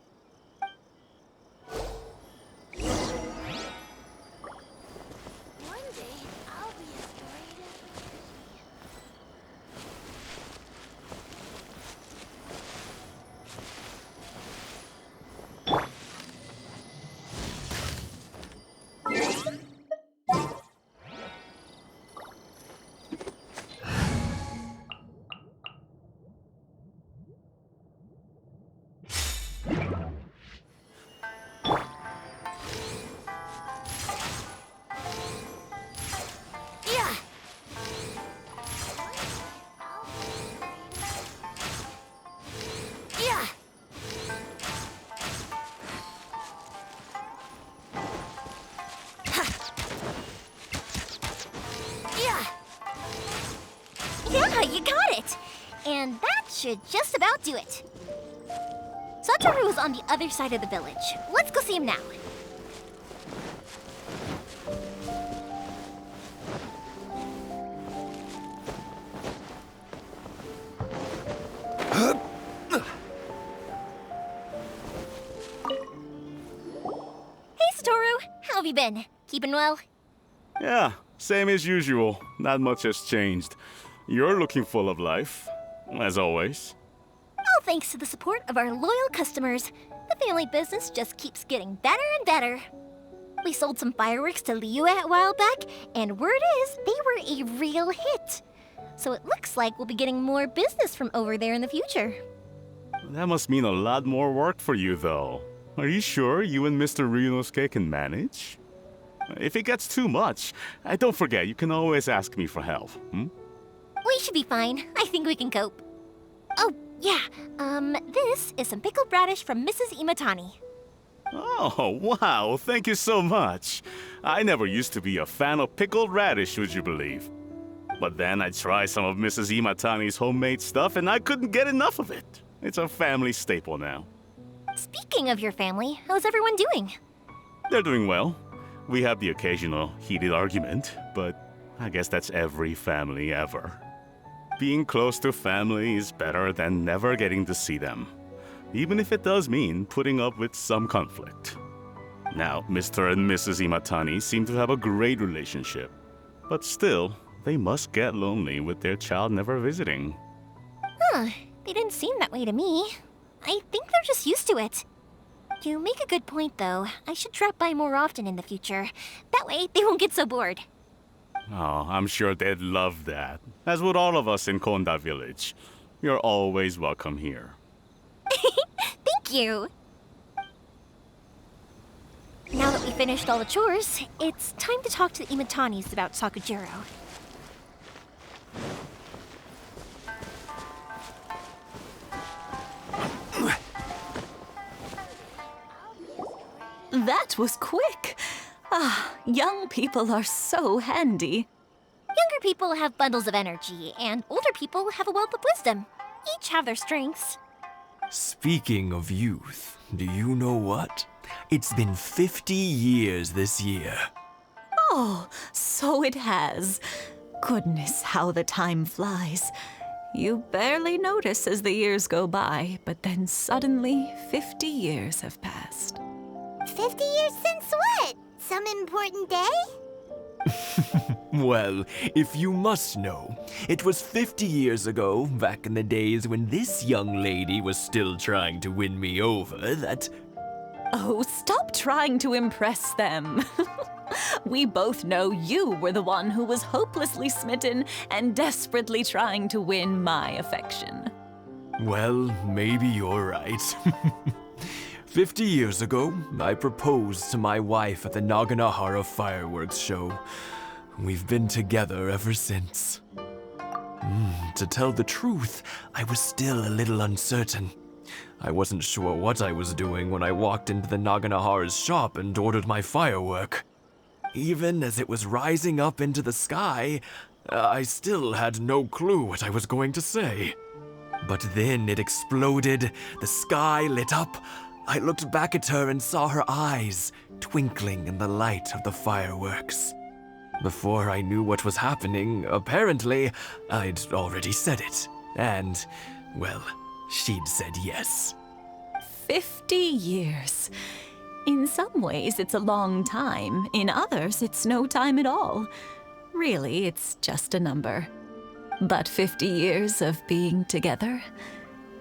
Yeah, you got it! And that should just about do it. Satoru is on the other side of the village. Let's go see him now. Hey, Satoru! How have you been? Keeping well?
Yeah, same as usual. Not much has changed. You're looking full of life, as always.
All thanks to the support of our loyal customers, the family business just keeps getting better and better. We sold some fireworks to Liyue a while back, and word is they were a real hit. So it looks like we'll be getting more business from over there in the future.
That must mean a lot more work for you, though. Are you sure you and Mr. Ryunosuke can manage? If it gets too much, don't forget, you can always ask me for help,
We should be fine. I think we can cope. Oh, yeah. This is some pickled radish from Mrs. Imatani.
Oh, wow, thank you so much. I never used to be a fan of pickled radish, would you believe? But then I tried some of Mrs. Imatani's homemade stuff and I couldn't get enough of it. It's a family staple now.
Speaking of your family, how's everyone doing?
They're doing well. We have the occasional heated argument, but I guess that's every family ever. Being close to family is better than never getting to see them, even if it does mean putting up with some conflict. Now, Mr. and Mrs. Imatani seem to have a great relationship, but still, they must get lonely with their child never visiting.
Huh, they didn't seem that way to me. I think they're just used to it. You make a good point, though. I should drop by more often in the future. That way, they won't get so bored.
Oh, I'm sure they'd love that. As would all of us in Konda Village. You're always welcome here.
Thank you! Now that we finished all the chores, it's time to talk to the Imatanis about Sakujiro.
That was quick. Ah, young people are so handy.
Younger people have bundles of energy, and older people have a wealth of wisdom. Each have their strengths.
Speaking of youth, do you know what? It's been 50 years this year.
Oh, so it has. Goodness, how the time flies. You barely notice as the years go by, but then suddenly 50 years have passed.
50 years since what? Some important day?
Well, if you must know, it was 50 years ago, back in the days when this young lady was still trying to win me over, that...
Oh, stop trying to impress them. We both know you were the one who was hopelessly smitten and desperately trying to win my affection.
Well, maybe you're right. 50 years ago, I proposed to my wife at the Naganahara fireworks show. We've been together ever since. To tell the truth, I was still a little uncertain. I wasn't sure what I was doing when I walked into the Naganahara's shop and ordered my firework. Even as it was rising up into the sky, I still had no clue what I was going to say. But then it exploded, the sky lit up. I looked back at her and saw her eyes twinkling in the light of the fireworks. Before I knew what was happening, apparently, I'd already said it. And, well, she'd said yes.
50 years. In some ways, it's a long time. In others, it's no time at all. Really, it's just a number. But 50 years of being together?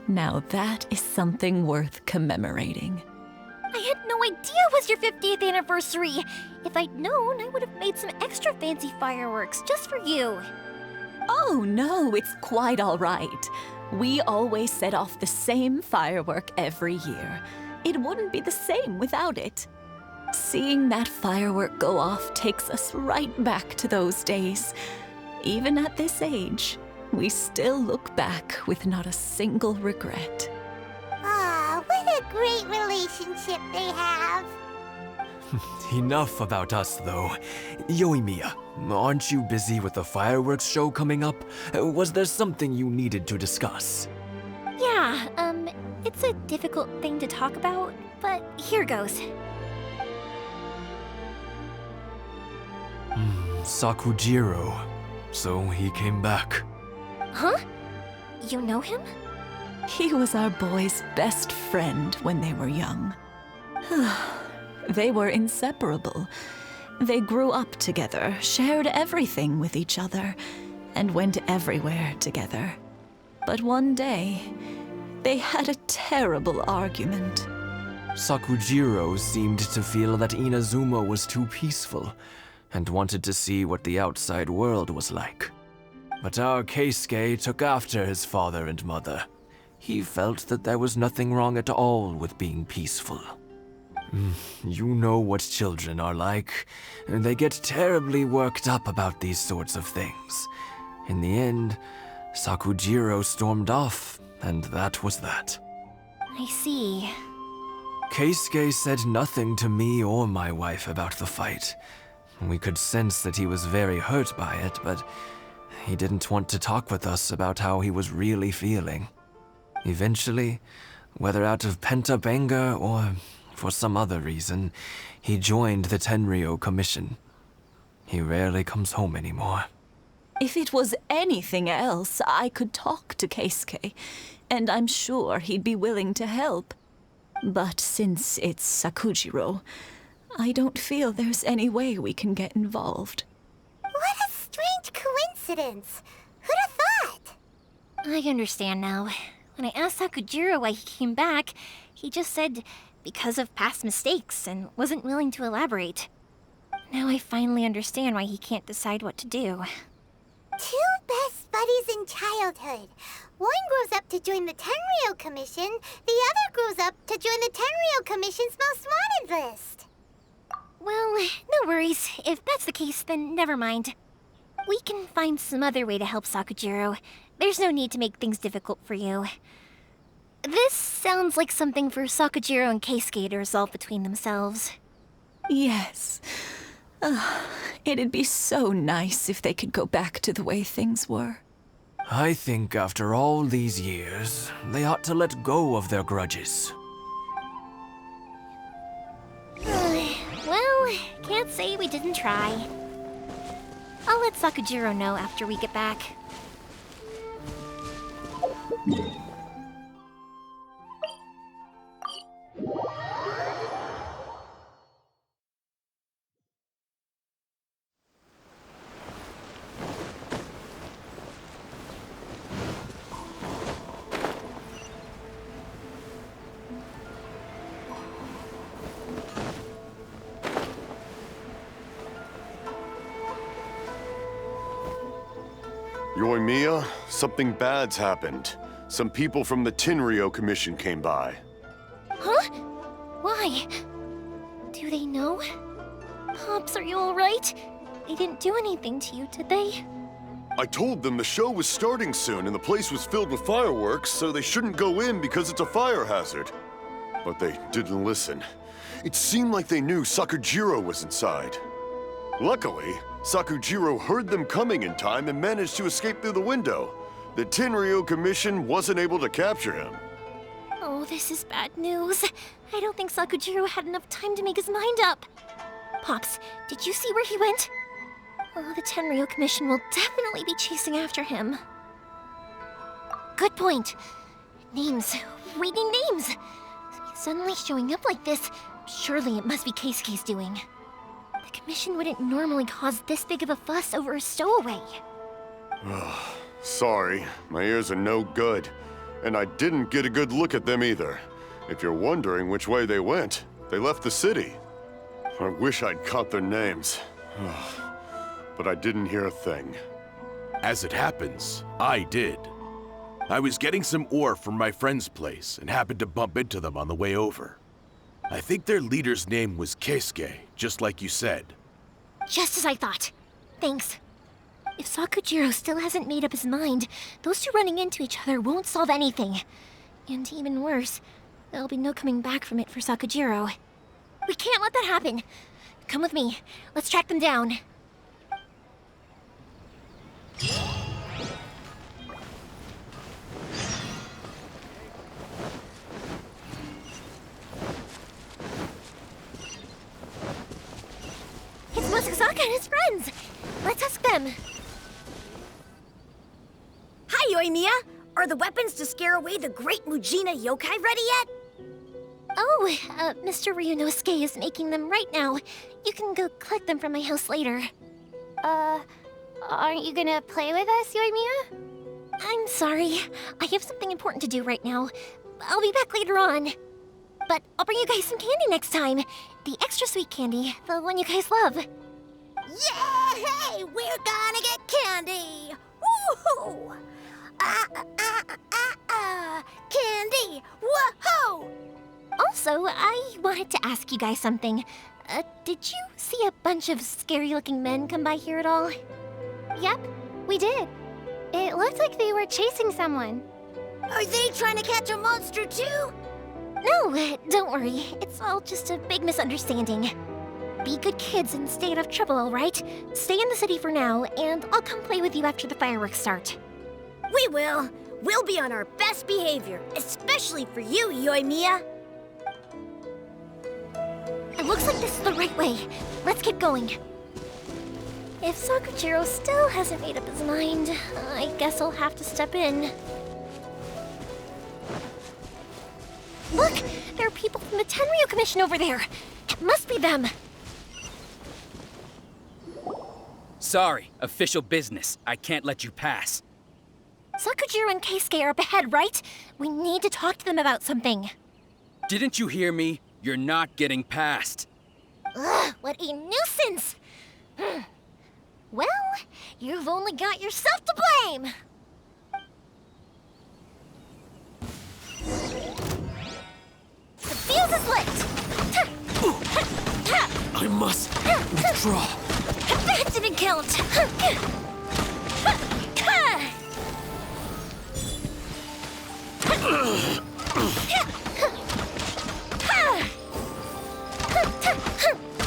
Now that is something worth commemorating.
I had no idea it was your 50th anniversary. If I'd known, I would have made some extra fancy fireworks just for you.
Oh no, it's quite all right. We always set off the same firework every year. It wouldn't be the same without it. Seeing that firework go off takes us right back to those days. Even at this age, we still look back with not a single regret.
Ah, what a great relationship they have.
Enough about us, though. Yoimiya, aren't you busy with the fireworks show coming up? Was there something you needed to discuss?
Yeah, it's a difficult thing to talk about, but here goes.
Sakujiro. So he came back.
Huh? You know him?
He was our boys' best friend when they were young. They were inseparable. They grew up together, shared everything with each other, and went everywhere together. But one day, they had a terrible argument.
Sakujiro seemed to feel that Inazuma was too peaceful, and wanted to see what the outside world was like. But our Keisuke took after his father and mother. He felt that there was nothing wrong at all with being peaceful. You know what children are like. They get terribly worked up about these sorts of things. In the end, Sakujiro stormed off, and that was that.
I see.
Keisuke said nothing to me or my wife about the fight. We could sense that he was very hurt by it, but he didn't want to talk with us about how he was really feeling. Eventually, whether out of pent-up anger or for some other reason, he joined the Tenryou Commission. He rarely comes home anymore.
If it was anything else, I could talk to Keisuke, and I'm sure he'd be willing to help. But since it's Sakujiro, I don't feel there's any way we can get involved.
What a strange coincidence. Who'd have thought?
I understand now. When I asked Sakujiro why he came back, he just said because of past mistakes and wasn't willing to elaborate. Now I finally understand why he can't decide what to do.
Two best buddies in childhood. One grows up to join the Tenryou Commission, the other grows up to join the Tenryou Commission's most wanted list.
Well, no worries. If that's the case, then never mind. We can find some other way to help Sakujiro. There's no need to make things difficult for you. This sounds like something for Sakujiro and Keisuke to resolve between themselves.
Yes. It'd be so nice if they could go back to the way things were.
I think after all these years, they ought to let go of their grudges.
Well, can't say we didn't try. I'll let Sakujiro know after we get back.
Yoimiya, something bad's happened. Some people from the Tenryou Commission came by.
Huh? Why? Do they know? Pops, are you alright? They didn't do anything to you, did they?
I told them the show was starting soon and the place was filled with fireworks, so they shouldn't go in because it's a fire hazard. But they didn't listen. It seemed like they knew Sakujiro was inside. Luckily, Sakujiro heard them coming in time and managed to escape through the window. The Tenryou Commission wasn't able to capture him.
Oh, this is bad news. I don't think Sakujiro had enough time to make his mind up. Pops, did you see where he went? Oh, the Tenryou Commission will definitely be chasing after him. Good point. Names. We need names. Suddenly showing up like this, surely it must be Keisuke's doing. The Commission wouldn't normally cause this big of a fuss over a stowaway.
Sorry, my ears are no good. And I didn't get a good look at them either. If you're wondering which way they went, they left the city. I wish I'd caught their names. But I didn't hear a thing.
As it happens, I did. I was getting some ore from my friend's place and happened to bump into them on the way over. I think their leader's name was Keisuke, just like you said.
Just as I thought. Thanks. If Sakujiro still hasn't made up his mind, those two running into each other won't solve anything. And even worse, there'll be no coming back from it for Sakujiro. We can't let that happen. Come with me. Let's track them down. It's Masakazaka and his friends! Let's ask them.
Hi, Yoimiya! Are the weapons to scare away the great Mujina yokai ready yet?
Oh, Mr. Ryunosuke is making them right now. You can go collect them from my house later.
Aren't you gonna play with us, Yoimiya?
I'm sorry. I have something important to do right now. I'll be back later on. But I'll bring you guys some candy next time. The extra sweet candy, the one you guys love.
Yay! We're gonna get candy! Woohoo! Candy! Woohoo!
Also, I wanted to ask you guys something. Did you see a bunch of scary-looking men come by here at all?
Yep, we did. It looked like they were chasing someone.
Are they trying to catch a monster too?
No, don't worry. It's all just a big misunderstanding. Be good kids and stay out of trouble, all right? Stay in the city for now, and I'll come play with you after the fireworks start.
We will. We'll be on our best behavior, especially for you, Yoimiya.
It looks like this is the right way. Let's get going. If Sakujiro still hasn't made up his mind, I guess I'll have to step in. Look! There are people from the Tenryou Commission over there! It must be them!
Sorry, official business. I can't let you pass.
Sakujiro and Keisuke are up ahead, right? We need to talk to them about something.
Didn't you hear me? You're not getting past.
Ugh, what a nuisance! Well, you've only got yourself to blame! The fuse is lit!
I must withdraw.
That didn't count!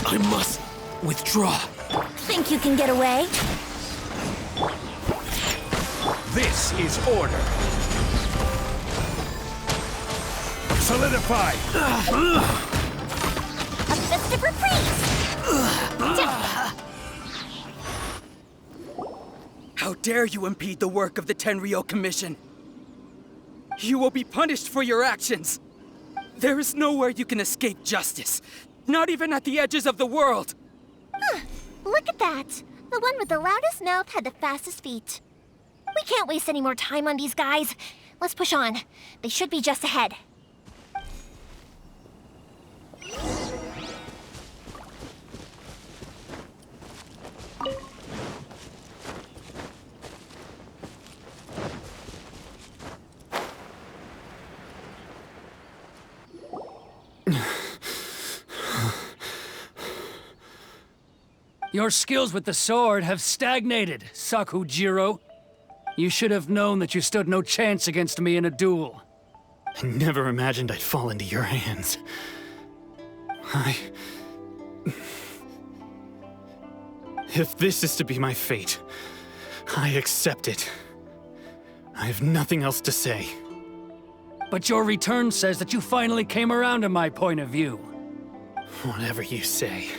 I must withdraw.
Think you can get away?
This is order. Solidify.
A festive reprise!
How dare you impede the work of the Tenryou Commission? You will be punished for your actions. There is nowhere you can escape justice, not even at the edges of the world.
Look at that. The one with the loudest mouth had the fastest feet. We can't waste any more time on these guys. Let's push on. They should be just ahead.
Your skills with the sword have stagnated, Sakujiro. You should have known that you stood no chance against me in a duel.
I never imagined I'd fall into your hands. If this is to be my fate, I accept it. I have nothing else to say.
But your return says that you finally came around to my point of view.
Whatever you say.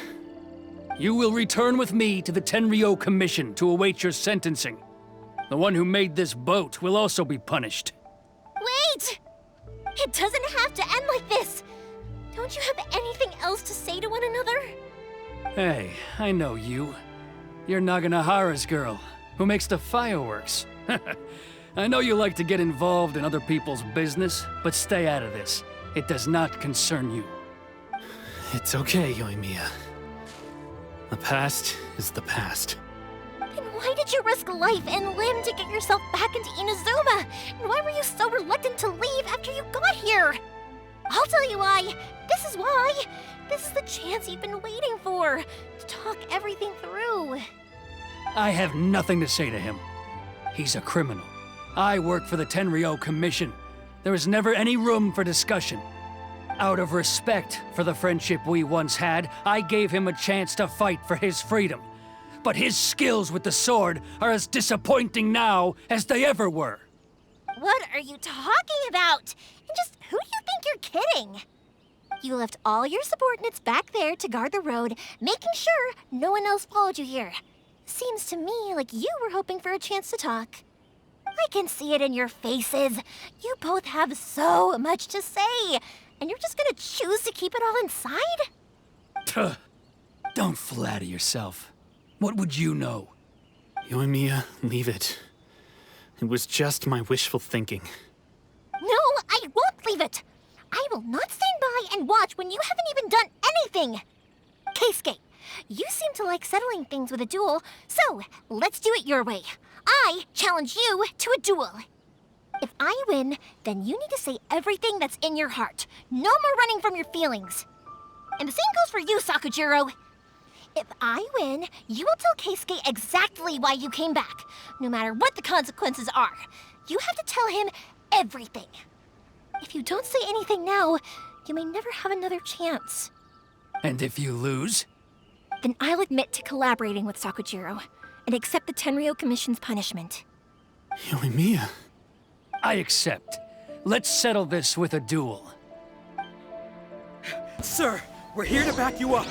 You will return with me to the Tenryou Commission to await your sentencing. The one who made this boat will also be punished.
Wait! It doesn't have to end like this! Don't you have anything else to say to one another?
Hey, I know you. You're Naganahara's girl, who makes the fireworks. I know you like to get involved in other people's business, but stay out of this. It does not concern you.
It's okay, Yoimiya. The past is the past.
Then why did you risk life and limb to get yourself back into Inazuma? And why were you so reluctant to leave after you got here? I'll tell you why. This is why. This is the chance you've been waiting for, to talk everything through.
I have nothing to say to him. He's a criminal. I work for the Tenryou Commission. There is never any room for discussion. Out of respect for the friendship we once had, I gave him a chance to fight for his freedom. But his skills with the sword are as disappointing now as they ever were.
What are you talking about? And just who do you think you're kidding? You left all your subordinates back there to guard the road, making sure no one else followed you here. Seems to me like you were hoping for a chance to talk. I can see it in your faces. You both have so much to say, and you're just gonna choose to keep it all inside?
Don't flatter yourself. What would you know?
Yoimiya, leave it. It was just my wishful thinking.
No, I won't leave it. I will not stand by and watch when you haven't even done anything. Keisuke, you seem to like settling things with a duel, so let's do it your way. I challenge you to a duel. If I win, then you need to say everything that's in your heart. No more running from your feelings. And the same goes for you, Sakujiro. If I win, you will tell Keisuke exactly why you came back, no matter what the consequences are. You have to tell him everything. If you don't say anything now, you may never have another chance.
And if you lose?
Then I'll admit to collaborating with Sakujiro and accept the Tenryou Commission's punishment.
Yoimiya.
I accept. Let's settle this with a duel.
Sir, we're here to back you up.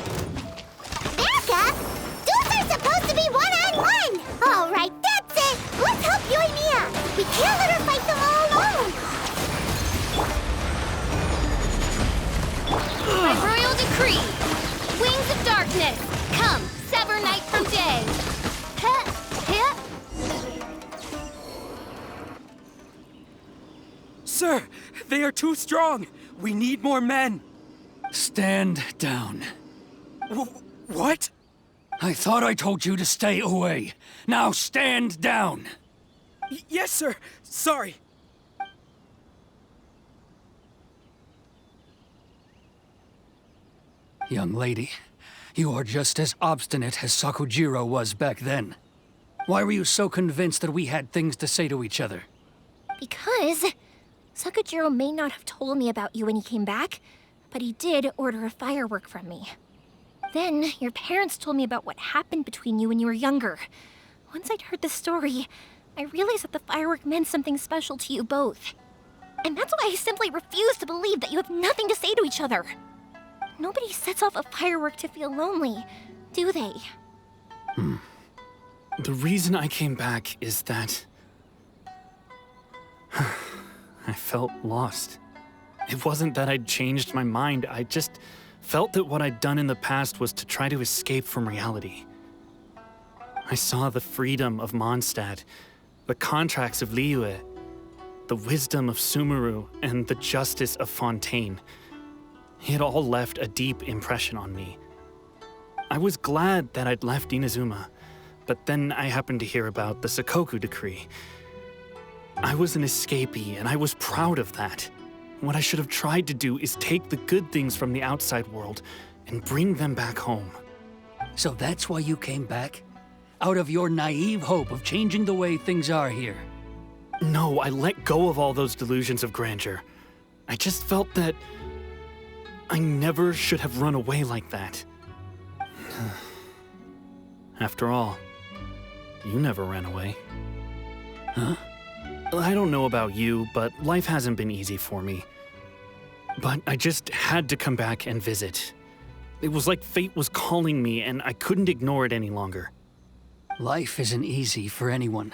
Backup? Duels are supposed to be one-on-one! All right, that's it! Let's help Yoimiya! We can't let her fight them all alone!
By royal decree, wings of darkness, come, sever night from day.
Sir, they are too strong. We need more men.
Stand down.
What?
I thought I told you to stay away. Now stand down.
Yes, sir. Sorry.
Young lady, you are just as obstinate as Sakujiro was back then. Why were you so convinced that we had things to say to each other?
Because Sakujiro may not have told me about you when he came back, but he did order a firework from me. Then your parents told me about what happened between you when you were younger. Once I'd heard the story, I realized that the firework meant something special to you both. And that's why I simply refuse to believe that you have nothing to say to each other. Nobody sets off a firework to feel lonely, do they?
The reason I came back is that I felt lost. It wasn't that I'd changed my mind, I just felt that what I'd done in the past was to try to escape from reality. I saw the freedom of Mondstadt, the contracts of Liyue, the wisdom of Sumeru, and the justice of Fontaine. It all left a deep impression on me. I was glad that I'd left Inazuma, but then I happened to hear about the Sakoku decree. I was an escapee, and I was proud of that. What I should have tried to do is take the good things from the outside world and bring them back home.
So that's why you came back? Out of your naive hope of changing the way things are here?
No, I let go of all those delusions of grandeur. I just felt that I never should have run away like that. After all, you never ran away.
Huh?
I don't know about you, but life hasn't been easy for me. But I just had to come back and visit. It was like fate was calling me, and I couldn't ignore it any longer.
Life isn't easy for anyone.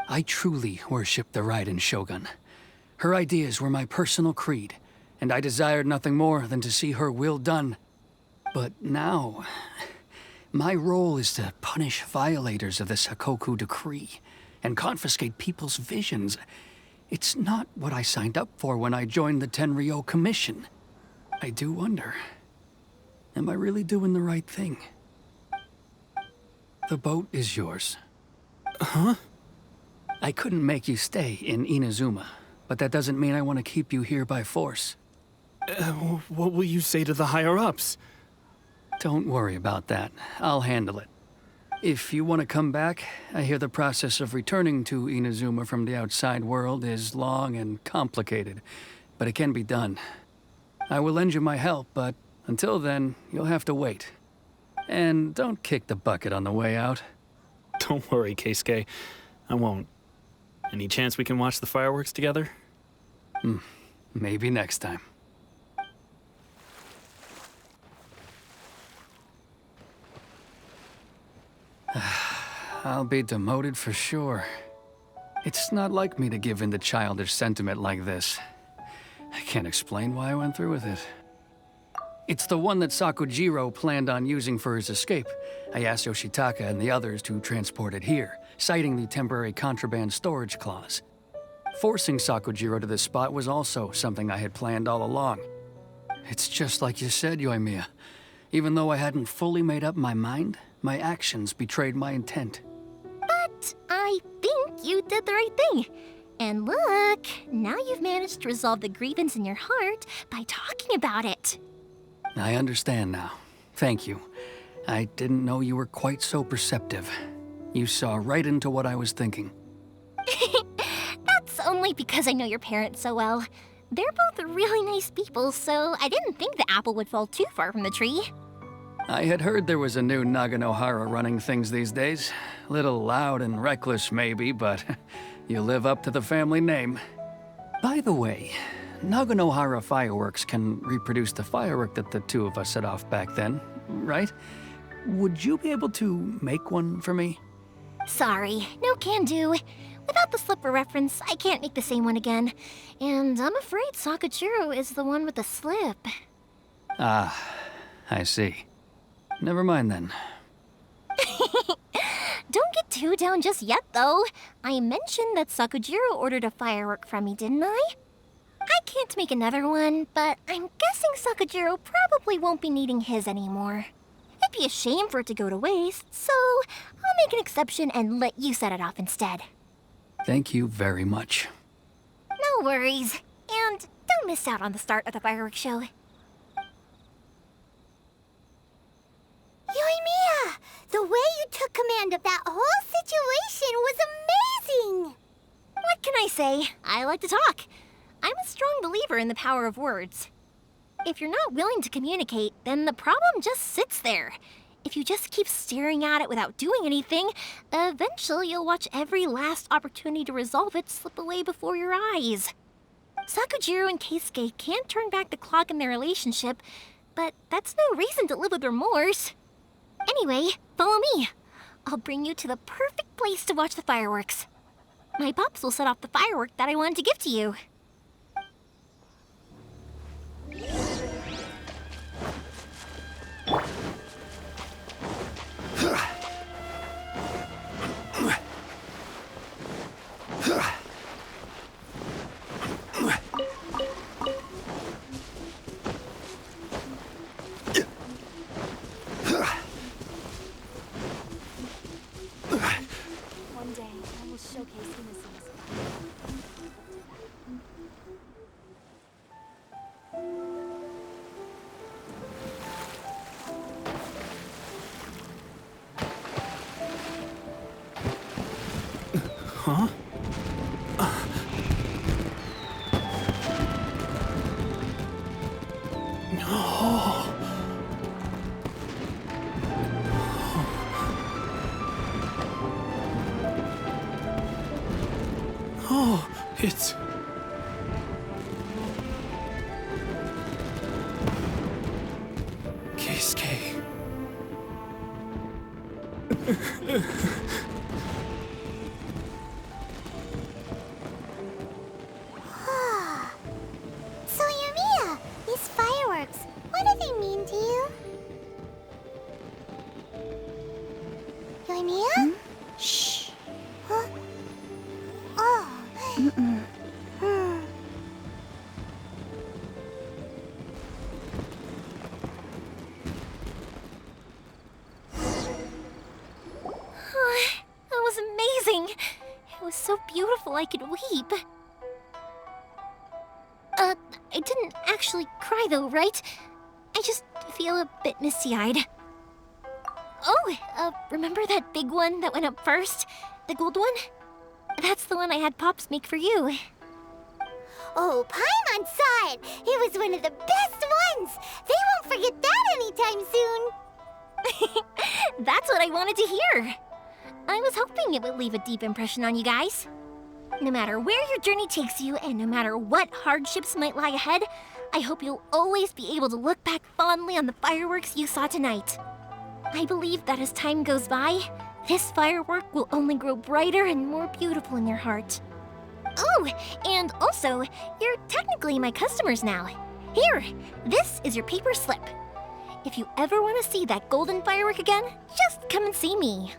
I truly worship the Raiden Shogun. Her ideas were my personal creed, and I desired nothing more than to see her will done. But now, my role is to punish violators of the Sakoku decree and confiscate people's visions. It's not what I signed up for when I joined the Tenryou Commission. I do wonder, am I really doing the right thing? The boat is yours.
Huh?
I couldn't make you stay in Inazuma, but that doesn't mean I want to keep you here by force.
What will you say to the higher-ups?
Don't worry about that. I'll handle it. If you want to come back, I hear the process of returning to Inazuma from the outside world is long and complicated, but it can be done. I will lend you my help, but until then, you'll have to wait. And don't kick the bucket on the way out.
Don't worry, Keisuke. I won't. Any chance we can watch the fireworks together?
Maybe next time. I'll be demoted for sure. It's not like me to give in to childish sentiment like this. I can't explain why I went through with it. It's the one that Sakujiro planned on using for his escape. I asked Yoshitaka and the others to transport it here, citing the temporary contraband storage clause. Forcing Sakujiro to this spot was also something I had planned all along. It's just like you said, Yoimiya. Even though I hadn't fully made up my mind, my actions betrayed my intent.
But I think you did the right thing. And look, now you've managed to resolve the grievance in your heart by talking about it.
I understand now. Thank you. I didn't know you were quite so perceptive. You saw right into what I was thinking.
That's only because I know your parents so well. They're both really nice people, so I didn't think the apple would fall too far from the tree.
I had heard there was a new Naganohara running things these days. Little loud and reckless, maybe, but you live up to the family name. By the way, Naganohara fireworks can reproduce the firework that the two of us set off back then, right? Would you be able to make one for me?
Sorry, no can do. Without the slipper reference, I can't make the same one again. And I'm afraid Sakujiro is the one with the slip.
Ah, I see. Never mind then.
Don't get too down just yet, though. I mentioned that Sakujiro ordered a firework from me, didn't I? I can't make another one, but I'm guessing Sakajiro probably won't be needing his anymore. It'd be a shame for it to go to waste, so I'll make an exception and let you set it off instead.
Thank you very much.
No worries. And don't miss out on the start of the fireworks show.
Yoimiya! The way you took command of that whole situation was amazing!
What can I say? I like to talk. I'm a strong believer in the power of words. If you're not willing to communicate, then the problem just sits there. If you just keep staring at it without doing anything, eventually you'll watch every last opportunity to resolve it slip away before your eyes. Sakujiro and Keisuke can't turn back the clock in their relationship, but that's no reason to live with remorse. Anyway, follow me. I'll bring you to the perfect place to watch the fireworks. My pops will set off the firework that I wanted to give to you.
One day, I will showcase Inazuma's
Huh? Oh, it's... Keisuke.
So, Yoimiya, these fireworks, what do they mean to you? Yoimiya? Shh. Huh? Oh.
That was amazing. It was so beautiful I could weep. I didn't actually cry though, right? I just feel a bit misty-eyed. Oh, remember that big one that went up first? The gold one? That's the one I had Pops make for you.
Oh, Paimon's saw it. It was one of the best ones. They won't forget that anytime soon.
That's what I wanted to hear. I was hoping it would leave a deep impression on you guys. No matter where your journey takes you, and no matter what hardships might lie ahead, I hope you'll always be able to look back fondly on the fireworks you saw tonight. I believe that as time goes by, this firework will only grow brighter and more beautiful in your heart. Oh, and also, you're technically my customers now. Here, this is your paper slip. If you ever want to see that golden firework again, just come and see me.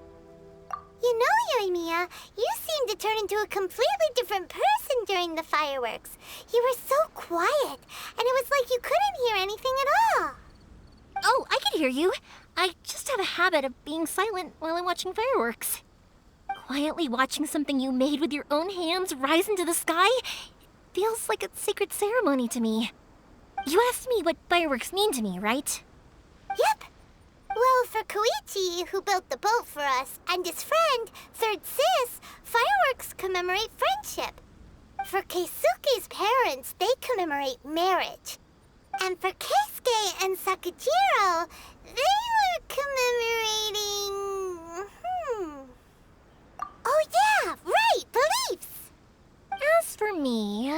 You know, Yoimiya, you seemed to turn into a completely different person during the fireworks. You were so quiet, and it was like you couldn't hear anything at all.
Oh, I can hear you. I just have a habit of being silent while I'm watching fireworks. Quietly watching something you made with your own hands rise into the sky feels like a sacred ceremony to me. You asked me what fireworks mean to me, right?
Yep. Well, for Koichi, who built the boat for us, and his friend, Third Sis, fireworks commemorate friendship. For Keisuke's parents, they commemorate marriage. And for Keisuke and Sakajiro, they were commemorating... Oh yeah, right, beliefs!
As for me,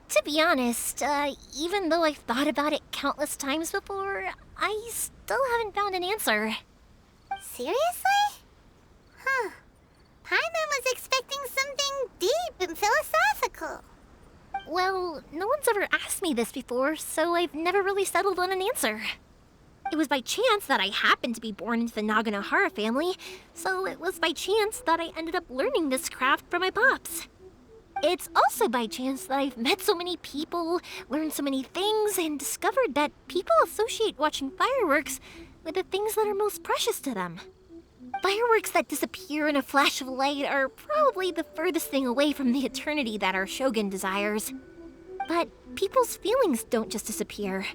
to be honest, even though I've thought about it countless times before, I still haven't found an answer.
Seriously? Huh. Paimon was expecting something deep and philosophical.
Well, no one's ever asked me this before, so I've never really settled on an answer. It was by chance that I happened to be born into the Naganohara family, so it was by chance that I ended up learning this craft from my pops. It's also by chance that I've met so many people, learned so many things, and discovered that people associate watching fireworks with the things that are most precious to them. Fireworks that disappear in a flash of light are probably the furthest thing away from the eternity that our shogun desires. But people's feelings don't just disappear,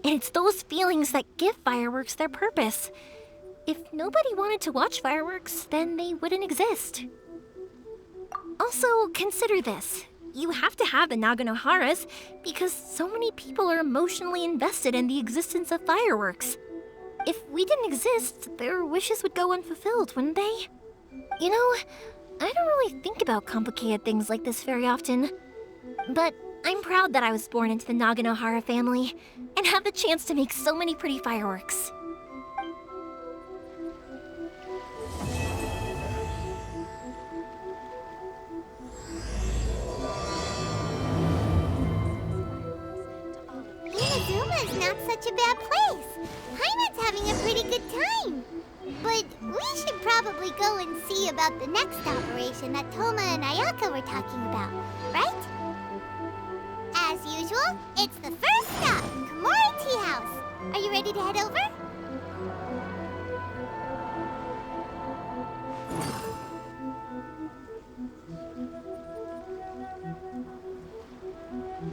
and it's those feelings that give fireworks their purpose. If nobody wanted to watch fireworks, then they wouldn't exist. Also, consider this. You have to have the Naganoharas because so many people are emotionally invested in the existence of fireworks. If we didn't exist, their wishes would go unfulfilled, wouldn't they? You know, I don't really think about complicated things like this very often. But I'm proud that I was born into the Naganohara family and have the chance to make so many pretty fireworks.
Inazuma is not such a bad place. Paimon's having a pretty good time. But we should probably go and see about the next operation that Toma and Ayaka were talking about, right? As usual, it's the first stop, Komori Tea House. Are you ready to head over?